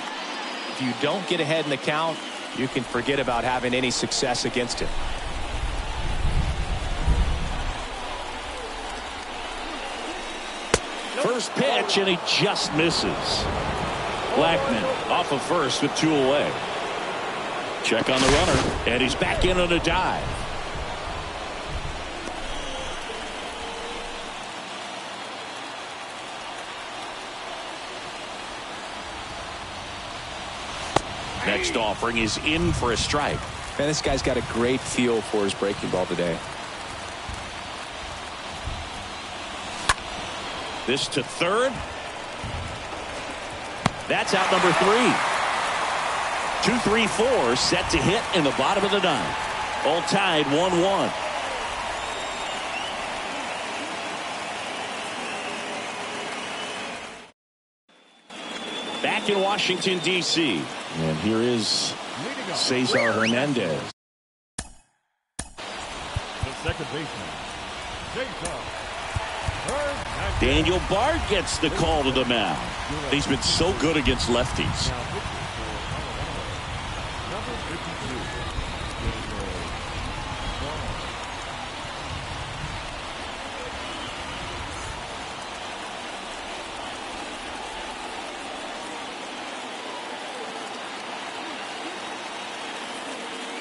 If you don't get ahead in the count, you can forget about having any success against him. First pitch, and he just misses. Blackman off of first with 2 away. Check on the runner, and he's back in on a dive. Next offering is in for a strike. Man, this guy's got a great feel for his breaking ball today. This to third. That's out number 3. 2, 3, 4 set to hit in the bottom of the 9th. All tied 1-1. Back in Washington, D.C. And here is Cesar Hernandez. The second baseman, Cesar Hernandez. Daniel Bard gets the call to the mound. He's been so good against lefties. Now pitching for Colorado, number 52,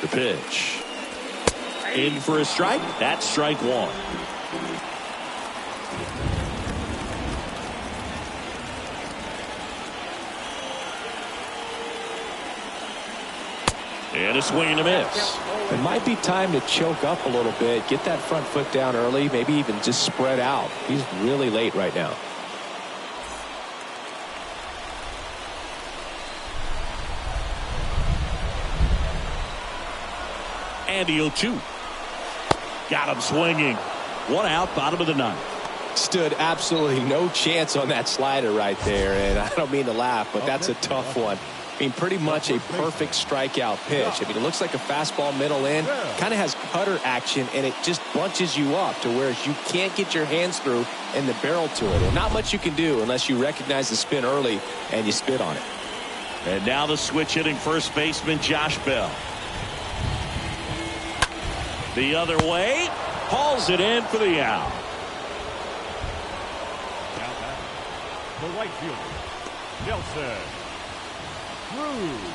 The pitch. In for a strike. That's strike one. And a swing and a miss. It might be time to choke up a little bit, get that front foot down early, maybe even just spread out. He's really late right now. And the 0-2. Got him swinging. One out, bottom of the ninth. Stood absolutely no chance on that slider right there, and I don't mean to laugh, but that's a tough one. I mean, pretty much a perfect strikeout pitch. I mean, it looks like a fastball middle in, kind of has cutter action, and it just bunches you up to where you can't get your hands through and the barrel to it. And not much you can do unless you recognize the spin early and you spit on it. And now the switch hitting first baseman Josh Bell. The other way, hauls it in for the out. Now back, the right fielder, Nelson Cruz.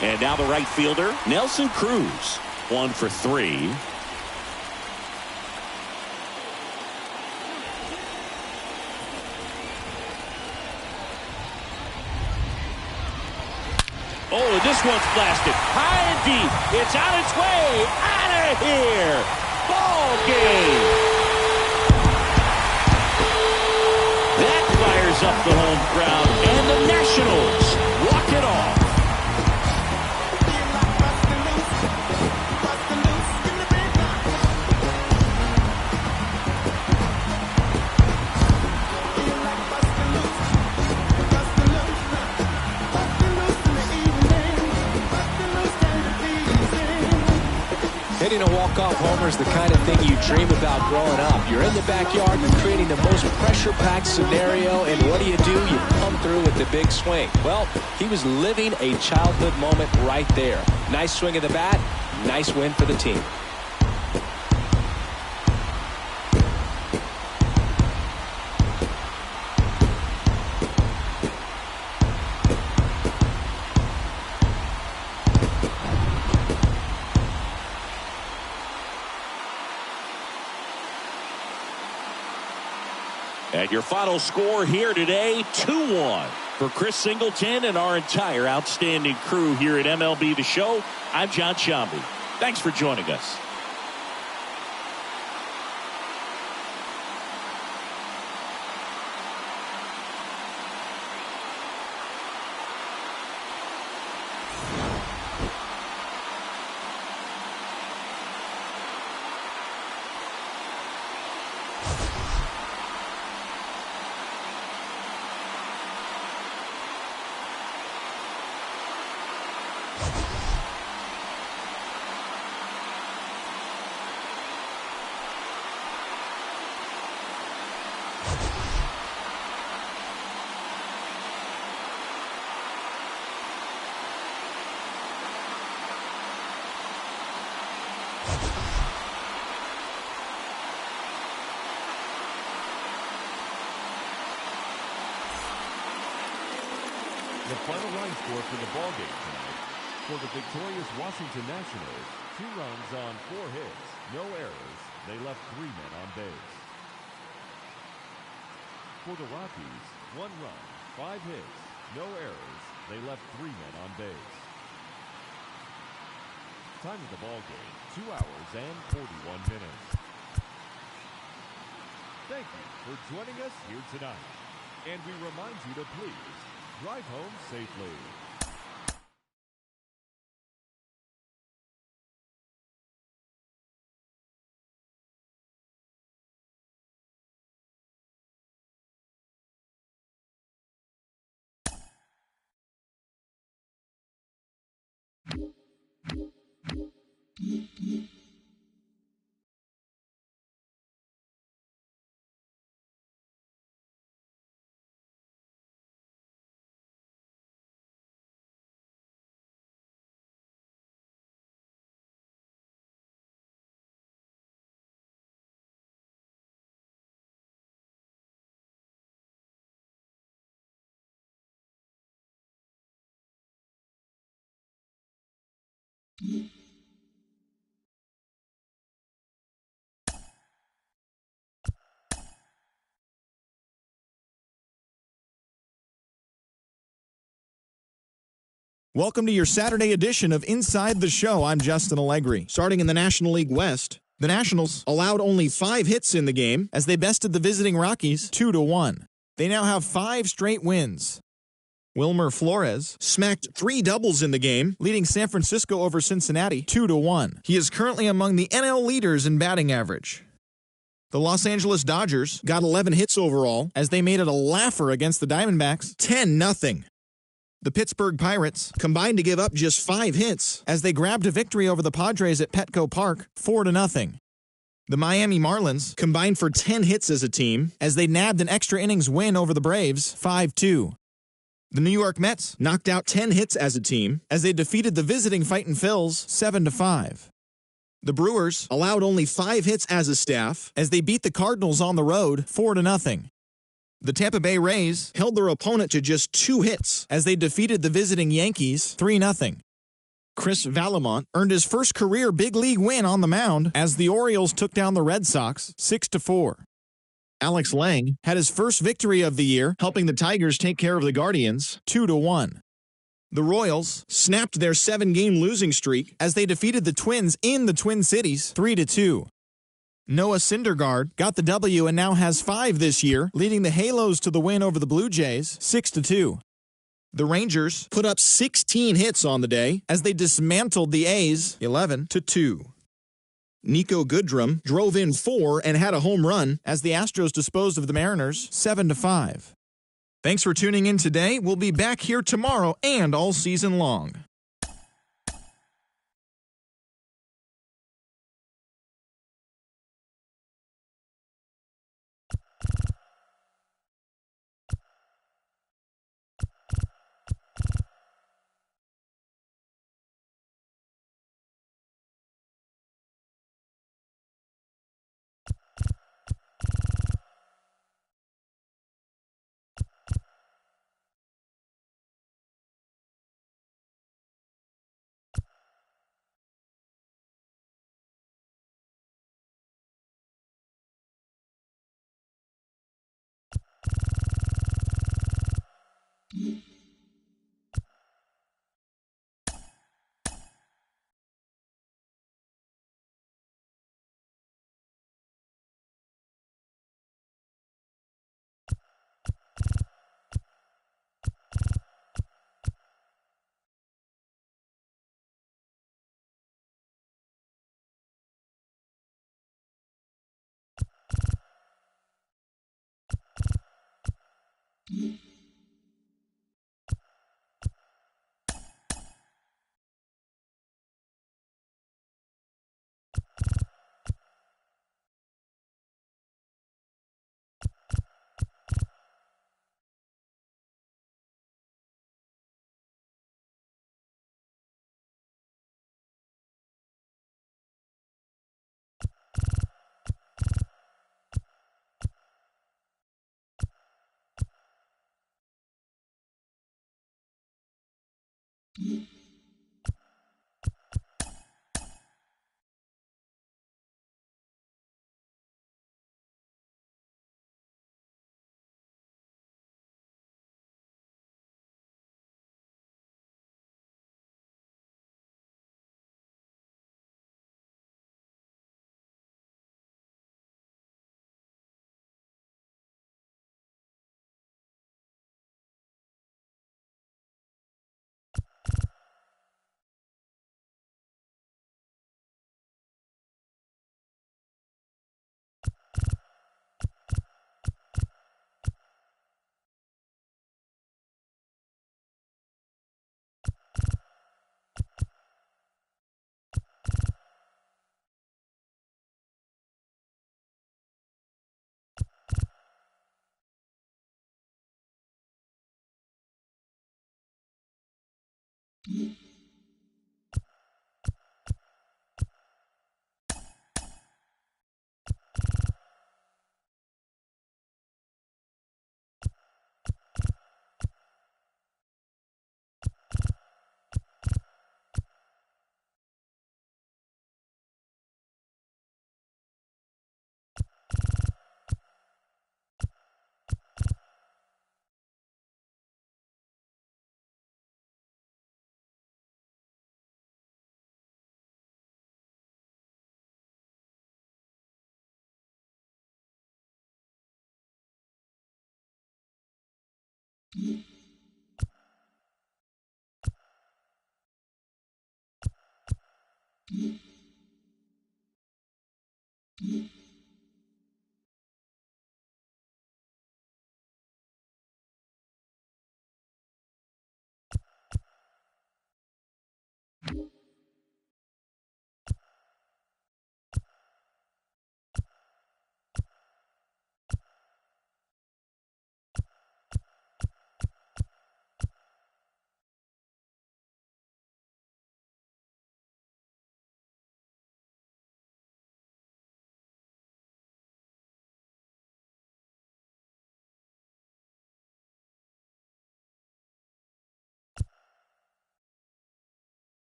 And now the right fielder, Nelson Cruz. 1 for 3. Oh, this one's blasted high and deep. It's on its way out of here. Ball game. That fires up the home crowd, and the Nationals walk it off. Hitting a walk-off homer is the kind of thing you dream about growing up. You're in the backyard, you're creating the most pressure-packed scenario, and what do? You come through with the big swing. Well, he was living a childhood moment right there. Nice swing of the bat, nice win for the team. And your final score here today, 2-1 for Chris Singleton and our entire outstanding crew here at MLB The Show. I'm John Shambi. Thanks for joining us. The final line score for the ballgame tonight. For the victorious Washington Nationals, 2 runs on 4 hits, no errors. They left 3 men on base. For the Rockies, 1 run, 5 hits, no errors. They left 3 men on base. Time of the ballgame, 2 hours and 41 minutes. Thank you for joining us here tonight. And we remind you to please drive home safely. Welcome to your Saturday edition of Inside the Show. I'm Justin Allegri. Starting in the National League West, the Nationals allowed only 5 hits in the game as they bested the visiting Rockies 2-1. They now have 5 straight wins. Wilmer Flores smacked 3 doubles in the game, leading San Francisco over Cincinnati 2-1. He is currently among the NL leaders in batting average. The Los Angeles Dodgers got 11 hits overall as they made it a laugher against the Diamondbacks 10-0. The Pittsburgh Pirates combined to give up just 5 hits as they grabbed a victory over the Padres at Petco Park 4-0. The Miami Marlins combined for 10 hits as a team as they nabbed an extra innings win over the Braves 5-2. The New York Mets knocked out 10 hits as a team as they defeated the visiting Fightin' Phils 7-5. The Brewers allowed only 5 hits as a staff as they beat the Cardinals on the road 4-0. The Tampa Bay Rays held their opponent to just 2 hits as they defeated the visiting Yankees 3-0. Chris Vallimont earned his first career big league win on the mound as the Orioles took down the Red Sox 6-4. Alex Lang had his first victory of the year, helping the Tigers take care of the Guardians 2-1. The Royals snapped their 7-game losing streak as they defeated the Twins in the Twin Cities 3-2. Noah Syndergaard got the W and now has 5 this year, leading the Halos to the win over the Blue Jays 6-2. The Rangers put up 16 hits on the day as they dismantled the A's 11-2. Nico Goodrum drove in 4 and had a home run as the Astros disposed of the Mariners 7-5. Thanks for tuning in today. We'll be back here tomorrow and all season long.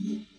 you.